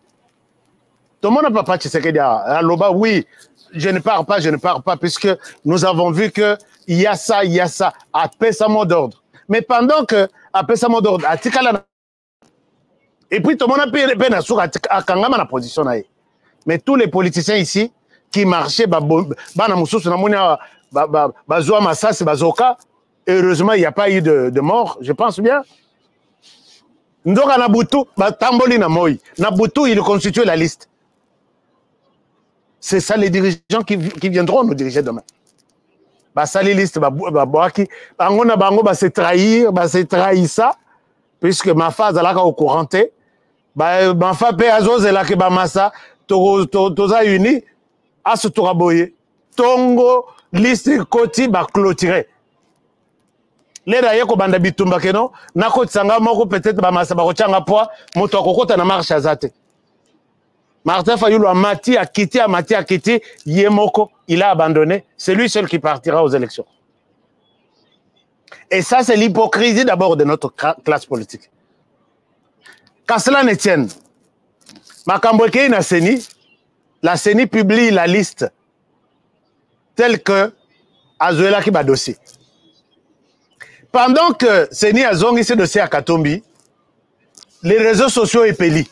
S7: Tout le monde n'a pas Tshisekedi à Loba. Oui, je ne pars pas, puisque nous avons vu qu'il y a ça, à paix sa mot d'ordre. Mais pendant que après ça mot d'ordre et puis tout le monde a payé à Kangama la position. Mais tous les politiciens ici qui marchaient heureusement il n'y a pas eu de mort, je pense bien. Ndoka Nabutu Tamboli na Moi Nabutu il constitue la liste. C'est ça les dirigeants qui viendront nous diriger demain. Ça les listes angona bango se trahir ça puisque ma phase là au couranté ma fa pe azoze la ke ba massa toza uni asutura boye tongo liste koti ba clôturer lera yeko banda bitumba keno nako tsanga moko peut-être ba masaba ko changa poa moto akokota na marche azate Martin Fayulu a mati a quitté Yemoko, il a abandonné, c'est lui seul qui partira aux élections. Et ça c'est l'hypocrisie d'abord de notre classe politique. Qu'à cela ne tienne, Makambweke na CENI, la CENI publie la liste telle que Azuela qui va dossier. Pendant que CENI a zongi ce dossier à Katombi, les réseaux sociaux épellent.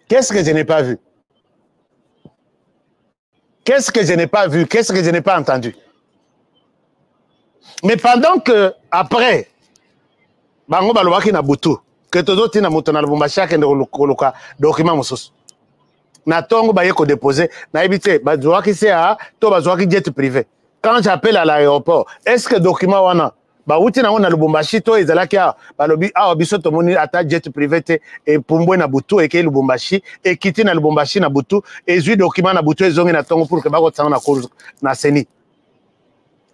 S7: Qu'est-ce que je n'ai pas vu? Qu'est-ce que je n'ai pas vu? Qu'est-ce que je n'ai pas entendu? Mais pendant que, après, bango balobaki na butu, que todo tina moto na Lubumbashi akende koluka document mosusu. Na tongo baye ko déposer, na ebite bazwaki CA, to bazwaki jet privé. Quand j'appelle à l'aéroport, est-ce que document wana ba uti na Lubumbashi to ezalaki a balobi a biso to moni ata jet privé te et pumbwe na butu et ke Lubumbashi et kiti na Lubumbashi na butu et zui document na butu ezongi na tongo pour que bako tsanga na cour na CENI.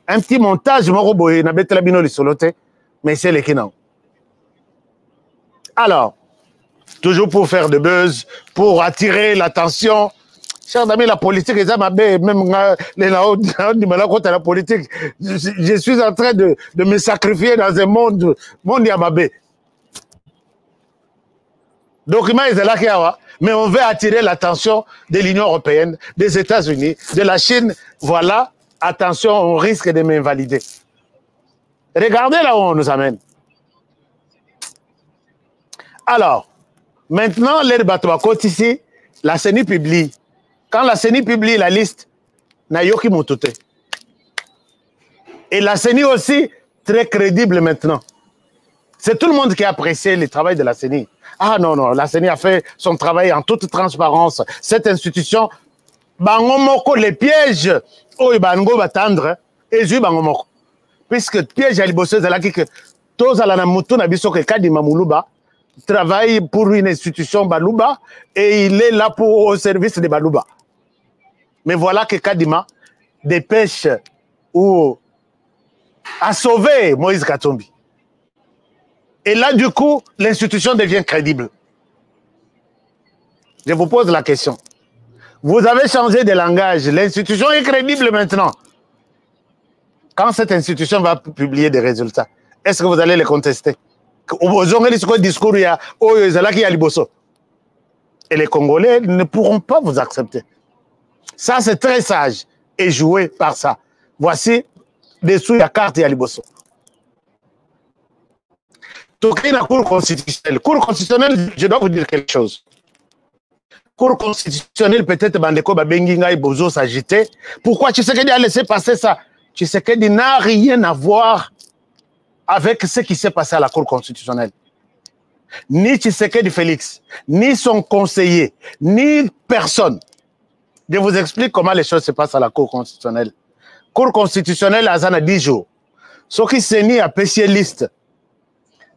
S7: Un petit montage moko boye na betela bino lisolote mais c'est le kinang. Alors, toujours pour faire de buzz, pour attirer l'attention. Chers amis, la politique, même la politique, je suis en train de me sacrifier dans un monde yamabé. Document est là, mais on veut attirer l'attention de l'Union européenne, des États-Unis, de la Chine. Voilà, attention, on risque de m'invalider. Regardez là où on nous amène. Alors, maintenant, les Batouakot ici, la CENI publie. Quand la CENI publie la liste, Nayoki Moutouté. Et la CENI aussi, très crédible maintenant. C'est tout le monde qui a apprécié le travail de la CENI. Ah non, non, la CENI a fait son travail en toute transparence. Cette institution, Bangomoko, les pièges, oh, Bango va tendre, et je Bangomoko. Puisque piège à l'ibosseuse, elle a dit que tous à la Namoutou, Nabiso, que Kadima Moulouba, travaille pour une institution Balouba et il est là pour au service de Balouba. Mais voilà que Kadima dépêche ou a sauvé Moïse Katumbi. Et là, du coup, l'institution devient crédible. Je vous pose la question. Vous avez changé de langage. L'institution est crédible maintenant. Quand cette institution va publier des résultats, est-ce que vous allez les contester? Et les Congolais ne pourront pas vous accepter. Ça, c'est très sage et joué par ça. Voici des sous à carte et à Liboso. La Cour constitutionnelle. Cour constitutionnelle, je dois vous dire quelque chose. Cour constitutionnelle, peut-être Bandeko Babenginga et Bozo s'agiter. Pourquoi Tshisekedi a laissé passer ça? Tshisekedi n'a rien à voir avec ce qui s'est passé à la Cour constitutionnelle. Ni Tshisekedi Félix, ni son conseiller, ni personne. Je vous explique comment les choses se passent à la Cour constitutionnelle. Cour constitutionnelle, à 10 jours. Ce qui s'est mis à spécialiste.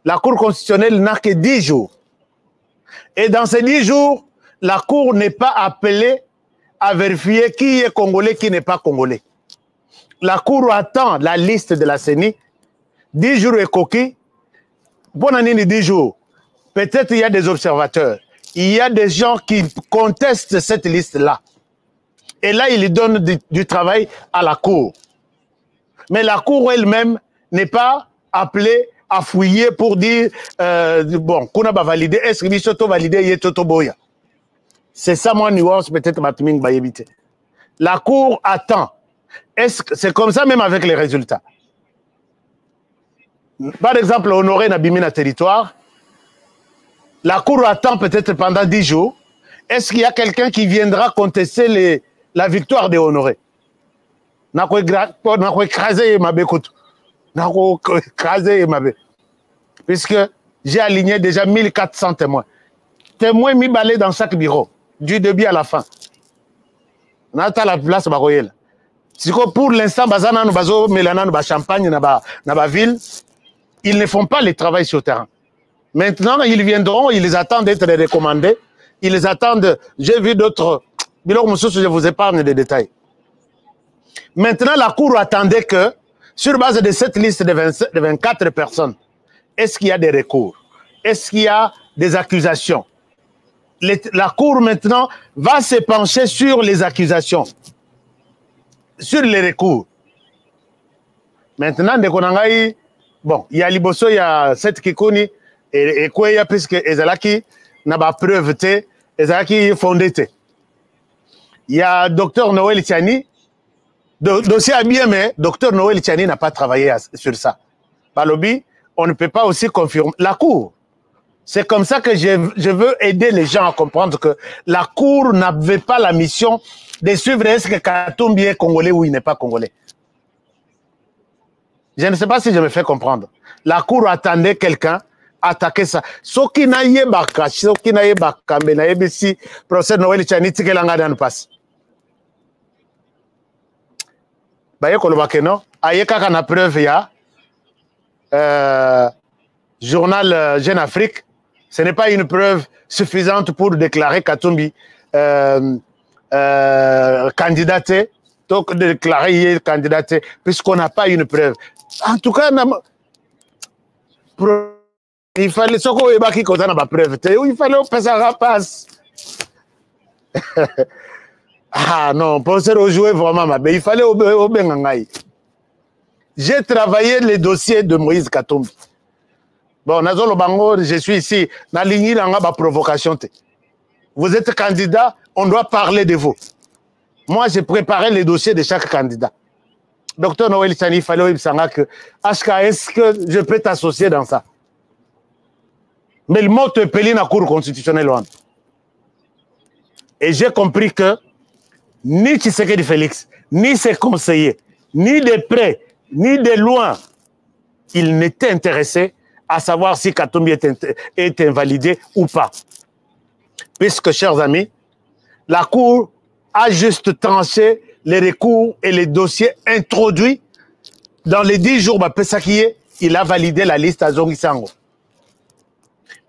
S7: La Cour constitutionnelle n'a que 10 jours. Et dans ces 10 jours, la Cour n'est pas appelée à vérifier qui est congolais, qui n'est pas congolais. La Cour attend la liste de la CENI. 10 jours et coquille. Bonne année, 10 jours. Peut-être il y a des observateurs. Il y a des gens qui contestent cette liste-là. Et là, ils donnent du travail à la Cour. Mais la Cour elle-même n'est pas appelée à fouiller pour dire bon, qu'on a validé, est-ce que Bisoto validé, Yetoto Boya. C'est ça, moi, nuance, peut-être, Batuming Bayebite. La Cour attend. C'est comme ça même avec les résultats. Par exemple, Honoré Nabimina territoire, la Cour attend peut-être pendant 10 jours. Est-ce qu'il y a quelqu'un qui viendra contester la victoire de Honoré? Puisque j'ai aligné déjà 1400 témoins. Témoins mis balais dans chaque bureau, du début à la fin. On a la place Baroyel. Pour l'instant, Bazana, Bazo, Mélana, Champagne, Naba ville, ils ne font pas le travail sur le terrain. Maintenant, ils viendront, ils les attendent d'être recommandés. Ils les attendent. J'ai vu d'autres. Je vous épargne des détails. Maintenant, la Cour attendait que Sur base de cette liste de 24 personnes, est-ce qu'il y a des recours? Est-ce qu'il y a des accusations? La Cour maintenant va se pencher sur les accusations, sur les recours. Maintenant, bon, il y a Liboso, il y a cette Kikuni, et quoi il y a puisque Ezalaki n'a pas preuve, Ezalaki fondé. Il y a Dr Noël Tiani, dossier à bien, mais Dr Noël Tiani n'a pas travaillé sur ça. Par lobby, on ne peut pas aussi confirmer. La Cour, c'est comme ça que je veux aider les gens à comprendre que la Cour n'avait pas la mission de suivre est-ce que Katumbi est congolais ou il n'est pas congolais. Je ne sais pas si je me fais comprendre. La Cour attendait quelqu'un attaquer ça. Ce qui n'a pas de si procès Noël Tchani Tikelanga dans le passe. Baye kolobake non. Aye kaka na preuve ya journal Jeune Afrique. Ce n'est pas une preuve suffisante pour déclarer Katumbi candidaté. Donc déclarer candidaté puisqu'on n'a pas une preuve. En tout cas, il fallait ce qu'on ait qui n'a pas preuve. Il fallait passer à la passe. Ah non, pour se rejouer vraiment, il fallait au Bengangaï. J'ai travaillé les dossiers de Moïse Katumbi. Bon, Nazolo Bango, je suis ici. Dans ligne, dans la provocation. Vous êtes candidat, on doit parler de vous. Moi, j'ai préparé les dossiers de chaque candidat. Docteur Noël Tchani, il fallait que est-ce que je peux t'associer dans ça? Mais le mot te pèle dans la Cour constitutionnelle. Et j'ai compris que ni Tshisekedi Félix, ni ses conseillers, ni de près, ni de loin, ils n'étaient intéressés à savoir si Katumbi est invalidé ou pas. Puisque, chers amis, la Cour a juste tranché les recours et les dossiers introduits dans les 10 jours. Il a validé la liste à Zongisango.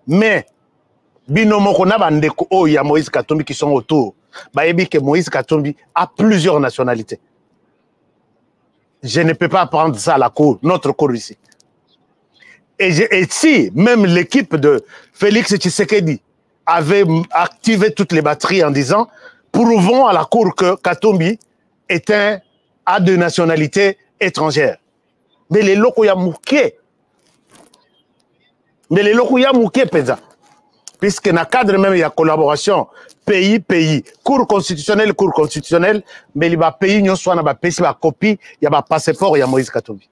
S7: Mais, Binomokona Bandeko, oh, il y a Moïse Katumbi qui sont autour. Bayebi que Moïse Katumbi a plusieurs nationalités. Je ne peux pas prendre ça à la Cour, notre Cour ici. Et si même l'équipe de Félix Tshisekedi avait activé toutes les batteries en disant prouvons à la Cour que Katumbi a de nationalité étrangère. Mais les locaux y a mouké. Mais les locaux y a mouké, Peza. Puisque dans le cadre même, il y a collaboration pays, cour constitutionnelle, mais il y a pays, il y a copie, il y a passeport, il y a Moïse Katumbi.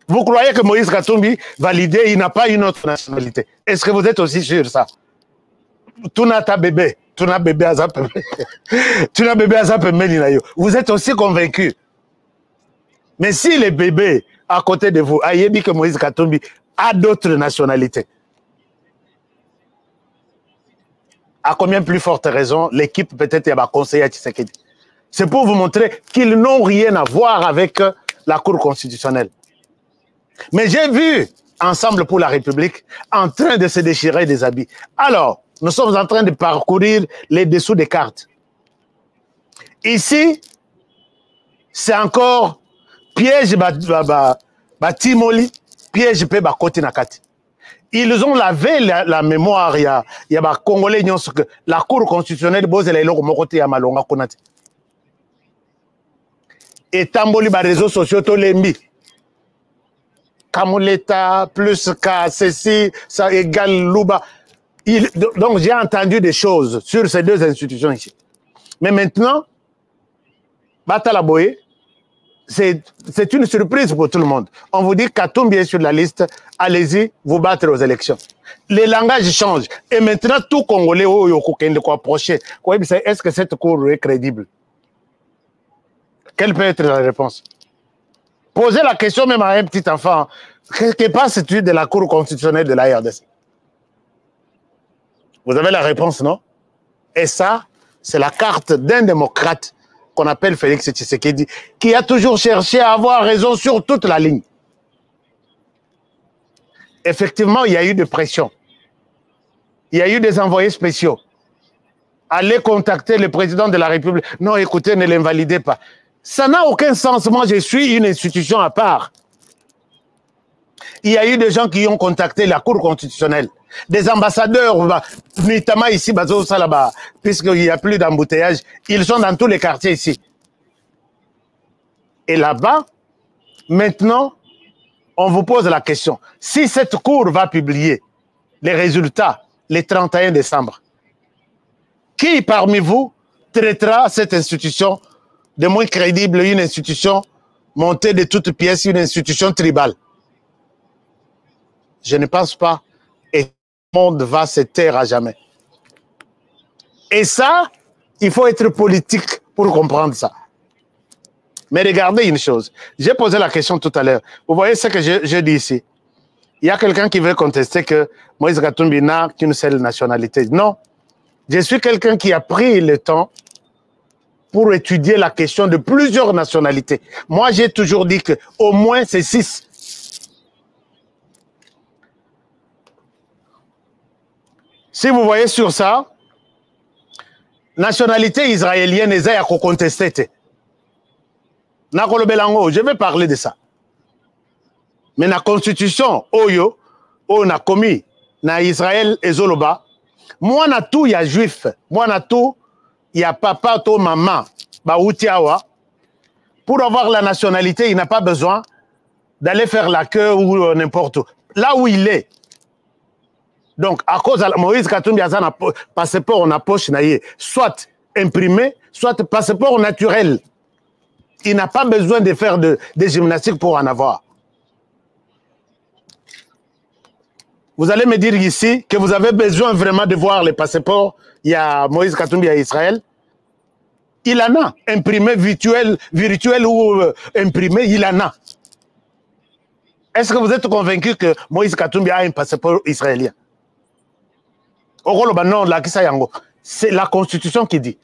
S7: Vous croyez que Moïse Katumbi, validé, il n'a pas une autre nationalité? Est-ce que vous êtes aussi sûr de ça? Tu n'as ta bébé. Tu n'as bébé à Zapé. Tu n'as bébé à Zapé. Vous êtes aussi convaincu. Mais si les bébés à côté de vous, Ayebi que Moïse Katumbi a d'autres nationalités, à combien plus forte raison l'équipe peut-être y a conseillé à Tshisekedi? C'est pour vous montrer qu'ils n'ont rien à voir avec la Cour constitutionnelle. Mais j'ai vu Ensemble pour la République en train de se déchirer des habits. Alors, nous sommes en train de parcourir les dessous des cartes. Ici, c'est encore piège Timoli, piège Côté Nakati. Ils ont lavé la mémoire, il y a Congolais, la Cour constitutionnelle, et Tamboli, les réseaux sociaux, tous les mis. Kamuleta, plus K, ceci, ça égale Louba. Donc j'ai entendu des choses sur ces deux institutions ici. Mais maintenant, Batalaboye, c'est une surprise pour tout le monde. On vous dit Katumbi est sur la liste, allez-y, vous battre aux élections. Les langages changent. Et maintenant, tout Congolais, est-ce que cette cour est crédible? Quelle peut être la réponse? Posez la question même à un petit enfant. Que penses-tu de la Cour constitutionnelle de la RDC? Vous avez la réponse, non? Et ça, c'est la carte d'un démocrate qu'on appelle Félix Tshisekedi, qui a toujours cherché à avoir raison sur toute la ligne. Effectivement, il y a eu des pressions. Il y a eu des envoyés spéciaux. Allez contacter le président de la République. Non, écoutez, ne l'invalidez pas. Ça n'a aucun sens. Moi, je suis une institution à part. Il y a eu des gens qui ont contacté la Cour constitutionnelle. Des ambassadeurs, notamment ici, puisqu'il n'y a plus d'embouteillage, ils sont dans tous les quartiers ici. Et là-bas, maintenant, on vous pose la question. Si cette Cour va publier les résultats le 31 décembre, qui parmi vous traitera cette institution de moins crédible, une institution montée de toutes pièces, une institution tribale? Je ne pense pas. Et le monde va se taire à jamais. Et ça, il faut être politique pour comprendre ça. Mais regardez une chose. J'ai posé la question tout à l'heure. Vous voyez ce que je dis ici? Il y a quelqu'un qui veut contester que Moïse Katumbi n'a qu'une seule nationalité. Non. Je suis quelqu'un qui a pris le temps pour étudier la question de plusieurs nationalités. Moi, j'ai toujours dit qu'au moins c'est 6. Si vous voyez sur ça, nationalité israélienne, ils ont contesté. Je vais parler de ça. Mais la constitution, Oyo, on a commis, na Israël et Zoloba, moi, na tout, il y a juif. Moi, na tout, il y a papa, to maman, baoutiawa. Pour avoir la nationalité, il n'a pas besoin d'aller faire la queue ou n'importe où. Là où il est. Donc, à cause de Moïse Katumbi, il y a un passeport en poche, soit imprimé, soit passeport naturel. Il n'a pas besoin de faire des gymnastiques pour en avoir. Vous allez me dire ici que vous avez besoin vraiment de voir les passeports. Il y a Moïse Katumbi à Israël. Il en a. Imprimé virtuel ou imprimé, il en a. Est-ce que vous êtes convaincu que Moïse Katumbi a un passeport israélien? C'est la Constitution qui dit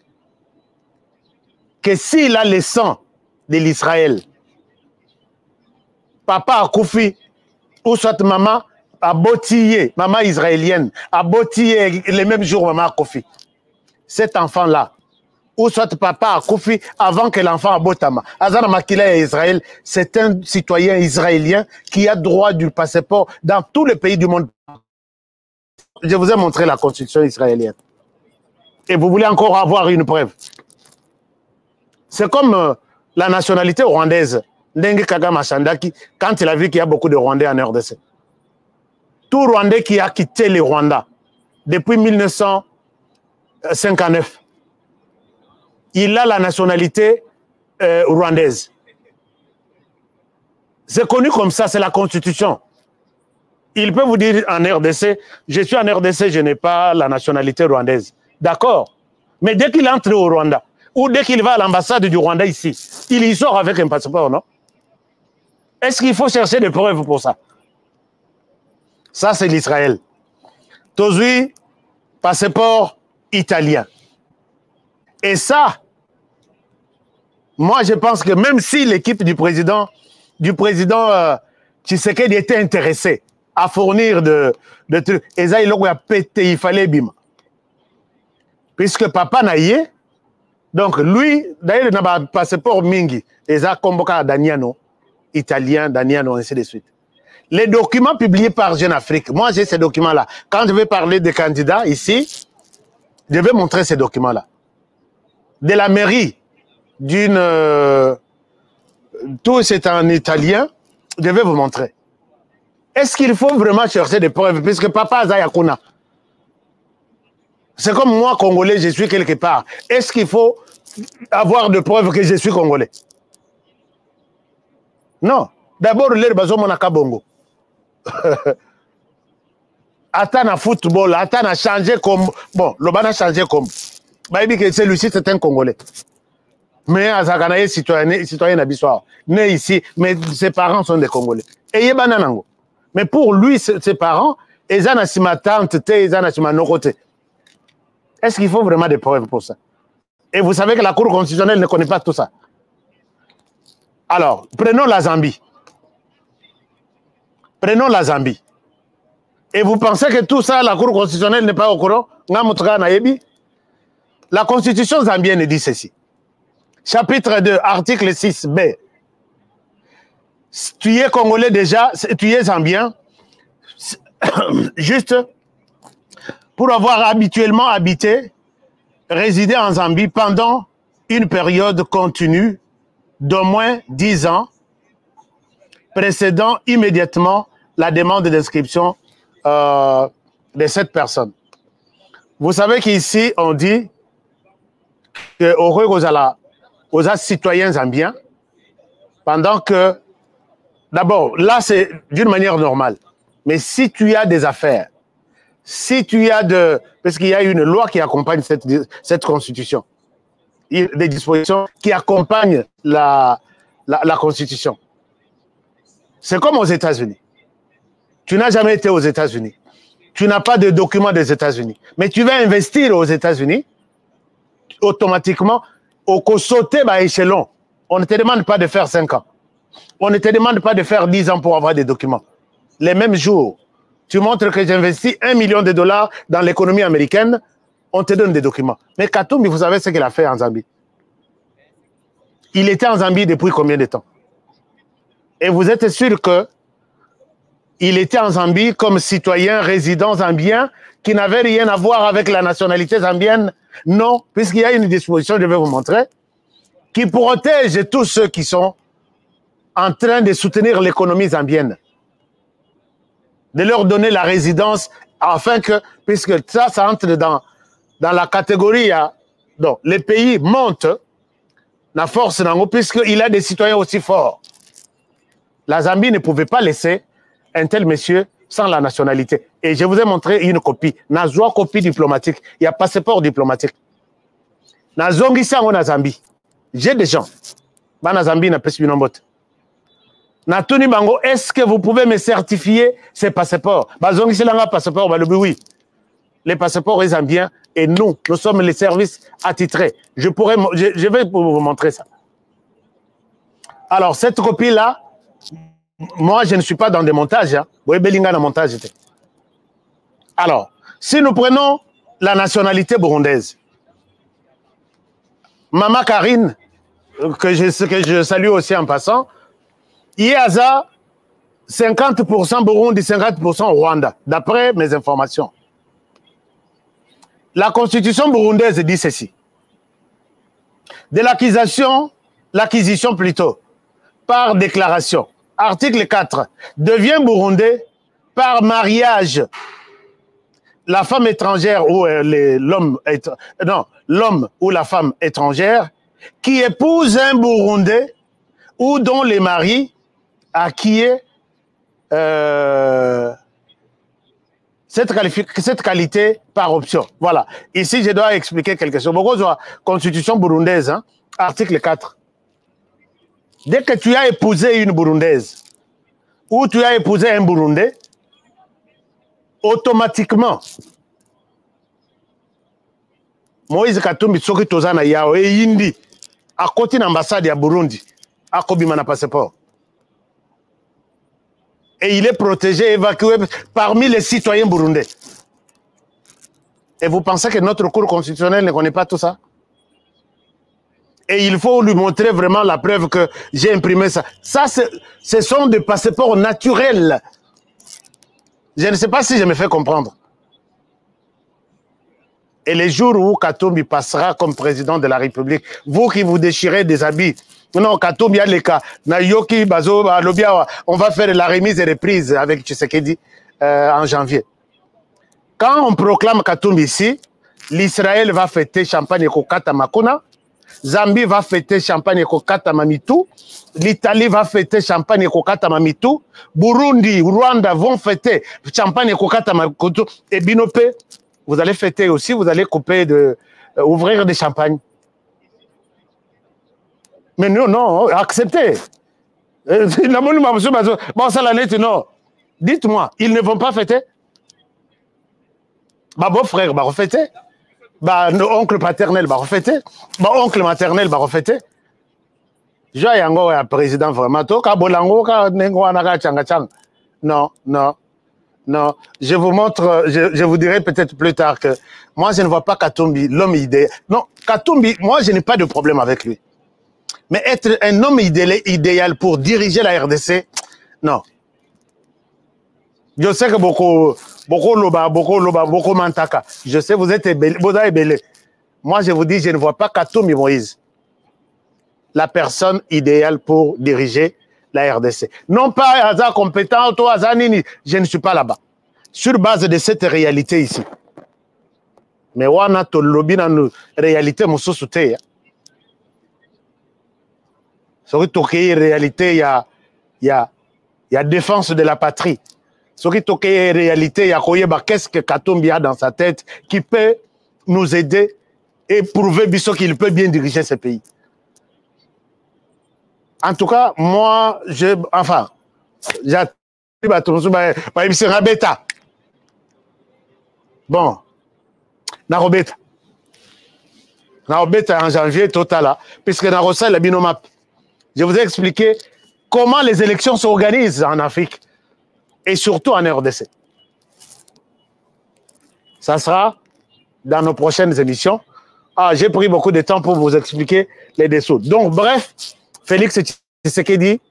S7: que s'il a le sang de l'Israël, papa a Koufi, ou soit maman a bottillé, maman israélienne, a bottillé le même jour maman a Koufi. Cet enfant-là, ou soit papa a Koufi avant que l'enfant a bottama. Azana Makila Israël, c'est un citoyen israélien qui a droit du passeport dans tous les pays du monde. Je vous ai montré la constitution israélienne. Et vous voulez encore avoir une preuve. C'est comme la nationalité rwandaise. Ndenge Kagame Chandaki, quand il a vu qu'il y a beaucoup de Rwandais en RDC. Tout Rwandais qui a quitté le Rwanda depuis 1959, il a la nationalité rwandaise. C'est connu comme ça, c'est la constitution. Il peut vous dire en RDC, je suis en RDC, je n'ai pas la nationalité rwandaise. D'accord. Mais dès qu'il entre au Rwanda, ou dès qu'il va à l'ambassade du Rwanda ici, il y sort avec un passeport, non? Est-ce qu'il faut chercher des preuves pour ça? Ça, c'est l'Israël. Tozui, passeport italien. Et ça, moi, je pense que même si l'équipe du président Tshisekedi était intéressée à fournir de trucs, et ça, il a pété, il fallait bim. Puisque papa n'a yé, donc lui, d'ailleurs, il n'a pas passeport mingi, et ça, convoqué à Daniano, italien, Daniano, ainsi de suite. Les documents publiés par Jeune Afrique, moi j'ai ces documents-là. Quand je vais parler des candidats ici, je vais montrer ces documents-là. De la mairie d'une... tout c'est en italien, je vais vous montrer. Est-ce qu'il faut vraiment chercher des preuves? Puisque papa Zayakuna, c'est comme moi, Congolais, je suis quelque part. Est-ce qu'il faut avoir de preuves que je suis Congolais? Non. D'abord, l'herbe monaka bongo. Attends à football, attends à changer comme... Bon, le ban a changé comme... Baby que celui-ci, c'est un Congolais. Mais Azakana est citoyen d'Abissoir. Né ici, mais ses parents sont des Congolais. Et il bananango. Mais pour lui, ses parents, ils ont ma tante, ils ont ma nocoté. Est-ce qu'il faut vraiment des preuves pour ça? Et vous savez que la Cour constitutionnelle ne connaît pas tout ça. Alors, prenons la Zambie. Prenons la Zambie. Et vous pensez que tout ça, la Cour constitutionnelle n'est pas au courant? La constitution zambienne dit ceci. Chapitre 2, article 6b. Tu es Congolais déjà, tu es Zambien, juste pour avoir habituellement habité, résidé en Zambie pendant une période continue d'au moins 10 ans, précédant immédiatement la demande d'inscription de cette personne. Vous savez qu'ici, on dit aux citoyens zambiens, pendant que, d'abord, là, c'est d'une manière normale. Mais si tu as des affaires, si tu as parce qu'il y a une loi qui accompagne cette constitution, il y a des dispositions qui accompagnent la constitution. C'est comme aux États-Unis. Tu n'as jamais été aux États-Unis. Tu n'as pas de documents des États-Unis. Mais tu vas investir aux États-Unis, automatiquement, au sauter à échelon. On ne te demande pas de faire 5 ans. On ne te demande pas de faire 10 ans pour avoir des documents. Les mêmes jours, tu montres que j'investis $1 million dans l'économie américaine, on te donne des documents. Mais Katumbi, vous savez ce qu'il a fait en Zambie? Il était en Zambie depuis combien de temps? Et vous êtes sûr qu'il était en Zambie comme citoyen résident zambien qui n'avait rien à voir avec la nationalité zambienne? Non, puisqu'il y a une disposition, je vais vous montrer, qui protège tous ceux qui sont en train de soutenir l'économie zambienne, de leur donner la résidence, afin que, puisque ça entre dans la catégorie, donc les pays montent la force, puisqu'il a des citoyens aussi forts. La Zambie ne pouvait pas laisser un tel monsieur sans la nationalité. Et je vous ai montré une copie. Nazwa copie diplomatique. Il y a passeport diplomatique. Nazongi sango na Zambie. J'ai des gens. Na Zambie na pesi binombote. Na tuni bango, est-ce que vous pouvez me certifier ces passeports? Bazongi selanga passeport, oui. Les passeports sont zambiens et nous sommes les services attitrés. Je vais vous montrer ça. Alors, cette copie-là, moi, je ne suis pas dans des montages. Montage. Alors, si nous prenons la nationalité burundaise, Maman Karine, que je salue aussi en passant, il y a 50% Burundi, 50% Rwanda, d'après mes informations. La constitution burundaise dit ceci. De l'acquisition plutôt, par déclaration. Article 4. Devient burundais par mariage. La femme étrangère ou l'homme ou la femme étrangère qui épouse un burundais ou dont les maris acquiert cette qualité par option. Voilà. Ici, je dois expliquer quelque chose. Beaucoup de la constitution burundaise, hein, article 4. Dès que tu as épousé une burundaise ou tu as épousé un burundais, automatiquement, Moïse Katumbi soki tozana yao e yindi à côté de l'ambassade à Burundi, à Kobima na passeport. Et il est protégé, évacué parmi les citoyens burundais. Et vous pensez que notre cour constitutionnelle ne connaît pas tout ça? Et il faut lui montrer vraiment la preuve que j'ai imprimé ça. Ça, ce sont des passeports naturels. Je ne sais pas si je me fais comprendre. Et les jours où Katumbi passera comme président de la République, vous qui vous déchirez des habits, non, Katumbi a les cas, Nayoki, Bazo, Lobia, on va faire la remise et reprise avec Tshisekedi en janvier. Quand on proclame Katumbi ici, l'Israël va fêter champagne et kokata makuna, Zambie va fêter champagne et kokata mamitu, l'Italie va fêter champagne et kokata mamitu, Burundi, Rwanda vont fêter champagne et kokata mamitu, et Binope, vous allez fêter aussi, vous allez couper ouvrir des champagnes. Mais non, non, acceptez. Bon, ça l'année, non. Dites-moi, ils ne vont pas fêter? Bah, beau-frère, bah, refêter. Bah, oncle paternel, bah, refêter. Bah, oncle maternel, bah, refêter. Joye yango ya président vraiment. Toka bolango ka nengo anaka changa changa. Non, non, non. Je vous montre, je vous dirai peut-être plus tard que moi, je ne vois pas Katumbi, l'homme idéal. Non, Katumbi, moi, je n'ai pas de problème avec lui. Mais être un homme idéal pour diriger la RDC, non. Je sais que beaucoup mantaka. Je sais, vous êtes ébélé. Moi, je vous dis, je ne vois pas Katumbi Moïse, la personne idéale pour diriger la RDC. Non pas hasard compétent, toi, hasard nini. Je ne suis pas là-bas. Sur base de cette réalité ici. Mais on a tout lobby dans une réalité, mon sous-souté. Surtout qu'il y a réalité, il y a défense de la patrie. Surtout qu'il y a réalité, il y a qu'est-ce que Katumbi a dans sa tête qui peut nous aider et prouver qu'il peut bien diriger ce pays. En tout cas, moi, enfin, j'ai bon, Narobeta en janvier total, puisque Narosa la binomap. Je vous ai expliqué comment les élections s'organisent en Afrique et surtout en RDC. Ça sera dans nos prochaines émissions. J'ai pris beaucoup de temps pour vous expliquer les dessous. Donc, bref, Félix Tshisekedi,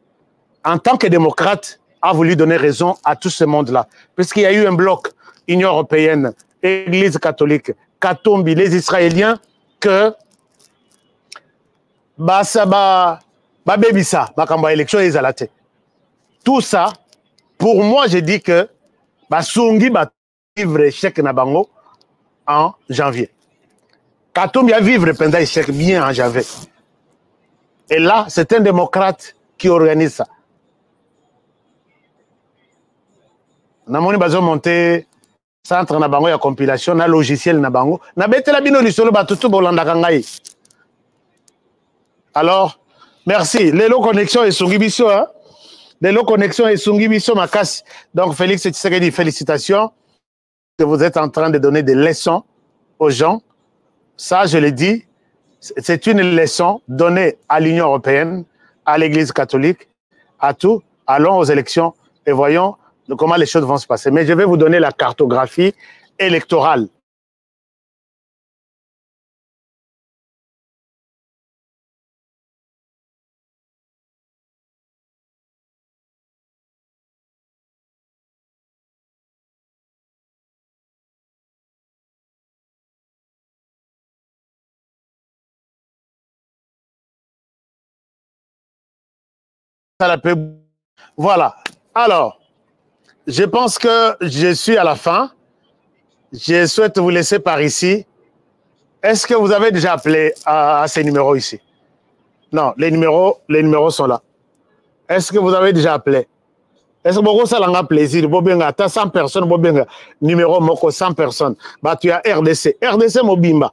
S7: en tant que démocrate, a voulu donner raison à tout ce monde-là. Puisqu'il y a eu un bloc, Union européenne, Église catholique, Katumbi, les Israéliens, que élection tout ça, pour moi, je dis que Songi va vivre échec Nabango en janvier. Katumbi va vivre pendant échec bien en janvier. Et là, c'est un démocrate qui organise ça. Namoni bazo monté centre Nabango ya compilation na logiciel Nabango. Na betela bino lisolo batutu bolanda kangai. Alors, merci. Lelo connexion et Sungibiso, hein? Lelo connexion et Sungibiso Makas. Donc, Félix Tshisekedi, félicitations. Que vous êtes en train de donner des leçons aux gens. Ça, je l'ai dit, c'est une leçon donnée à l'Union européenne, à l'Église catholique, à tout. Allons aux élections et voyons comment les choses vont se passer. Mais je vais vous donner la cartographie électorale. Voilà. Alors, je pense que je suis à la fin. Je souhaite vous laisser par ici. Est-ce que vous avez déjà appelé à ces numéros ici? Non, les numéros sont là. Est-ce que vous avez déjà appelé? Est-ce que vous avez un plaisir? Tu as 100 personnes, numéro moko 100 personnes. Bah, tu as RDC. RDC Mobimba.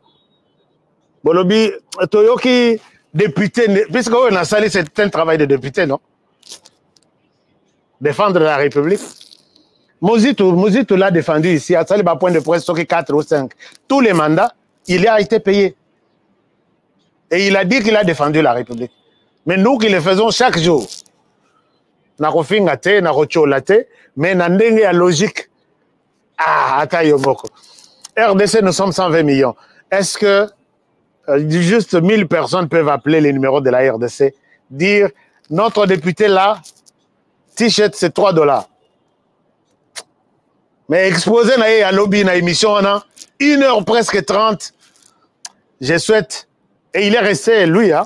S7: Bolobi, Toyoki, député, puisque on a sali, c'est un travail de député, non? Défendre la République. Mozitou l'a défendu ici, à Sali, point de presse, 4 ou 5. Tous les mandats, il a été payé. Et il a dit qu'il a défendu la République. Mais nous qui le faisons chaque jour, nako fingate, nako cholate, mais nandenge ya logique. Atayomoko. RDC, nous sommes 120 millions. Est-ce que juste 1000 personnes peuvent appeler les numéros de la RDC, dire notre député là, t-shirt c'est $3. Mais exposé à lobby, na émission, on a 1h presque 30. Je souhaite, et il est resté, lui, hein.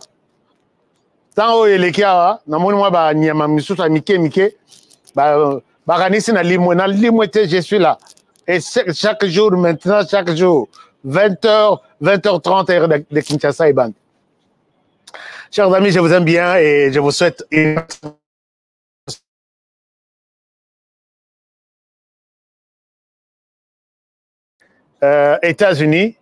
S7: Tant où il est là, je suis là. Et chaque jour, maintenant, chaque jour, 20h, 20h30, heure de Kinshasa et Band. Chers amis, je vous aime bien et je vous souhaite une... États-Unis,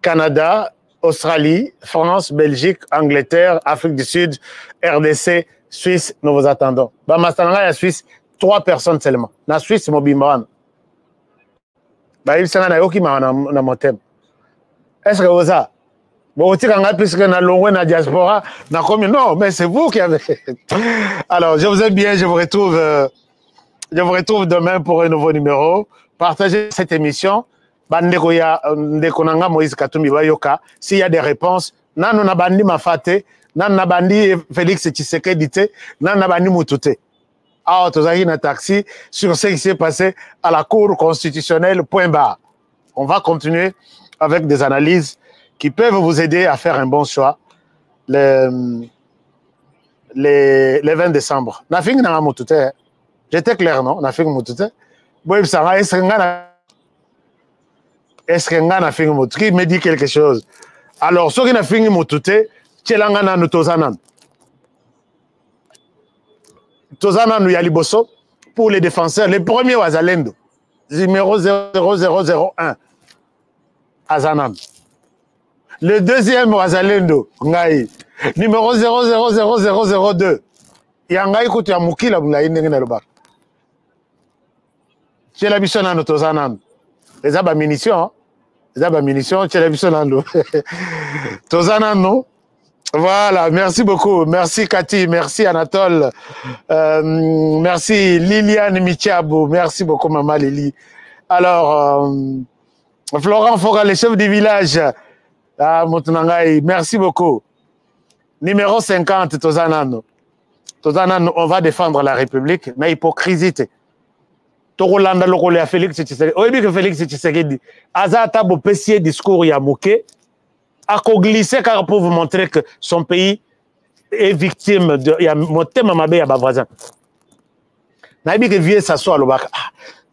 S7: Canada, Australie, France, Belgique, Angleterre, Afrique du Sud, RDC, Suisse, nous vous attendons. Bamastananga, la Suisse, 3 personnes seulement. La Suisse, Mobimban. Il s'en a eu qui m'a thème. Est-ce que vous avez? Bon, puisque na longue na diaspora, na combien? Non, mais c'est vous qui avez. Alors, je vous aime bien, je vous retrouve demain pour un nouveau numéro. Partagez cette émission. Bandeko ya ndekonanga Moïse Katumbi bayoka. S'il y a des réponses, nano na bandi mafate, nan nabandi Félix Tshisekedi te, nan nabandi Moutouté. Ah, tozaki na taxi sur ce qui s'est passé à la Cour constitutionnelle, point barre. On va continuer avec des analyses qui peuvent vous aider à faire un bon choix le 20 décembre. Nafing na Moutouté. J'étais clair, non? Nafing Moutouté. Bon, est-ce que ngana fingi Moutouté? Qui me dit quelque chose? Alors, ceux qui na fingi Moutouté, tchelangana nous tozanan. Tozanan nous yaliboso pour les défenseurs. Le premier Wazalendo, numéro 00001, Azanan. Le deuxième Wazalendo, Ngai, numéro 00002. Yangai kuti ya mukila Ngai ndengena lobak. Tchela biso na tozanan. Les aba munitions, tchela biso na ndo. Tozanan no. Voilà, merci beaucoup. Merci Cathy, merci Anatole, merci Liliane Michiabou, merci beaucoup Maman Lili. Alors, Florent Foga, le chef du village, à Moutounangaï, merci beaucoup. Numéro 50, Tozanano. Tozanano, on va défendre la République, mais hypocrisie. Torolanda Lokole à Félix Tshisekedi. Oui, que Félix Tshisekedi, Azata Bopessier discours Yamouké. À glisser car pour vous montrer que son pays est victime de Motema Mabe ya voisin. Naibi que vieux s'assoit le bac.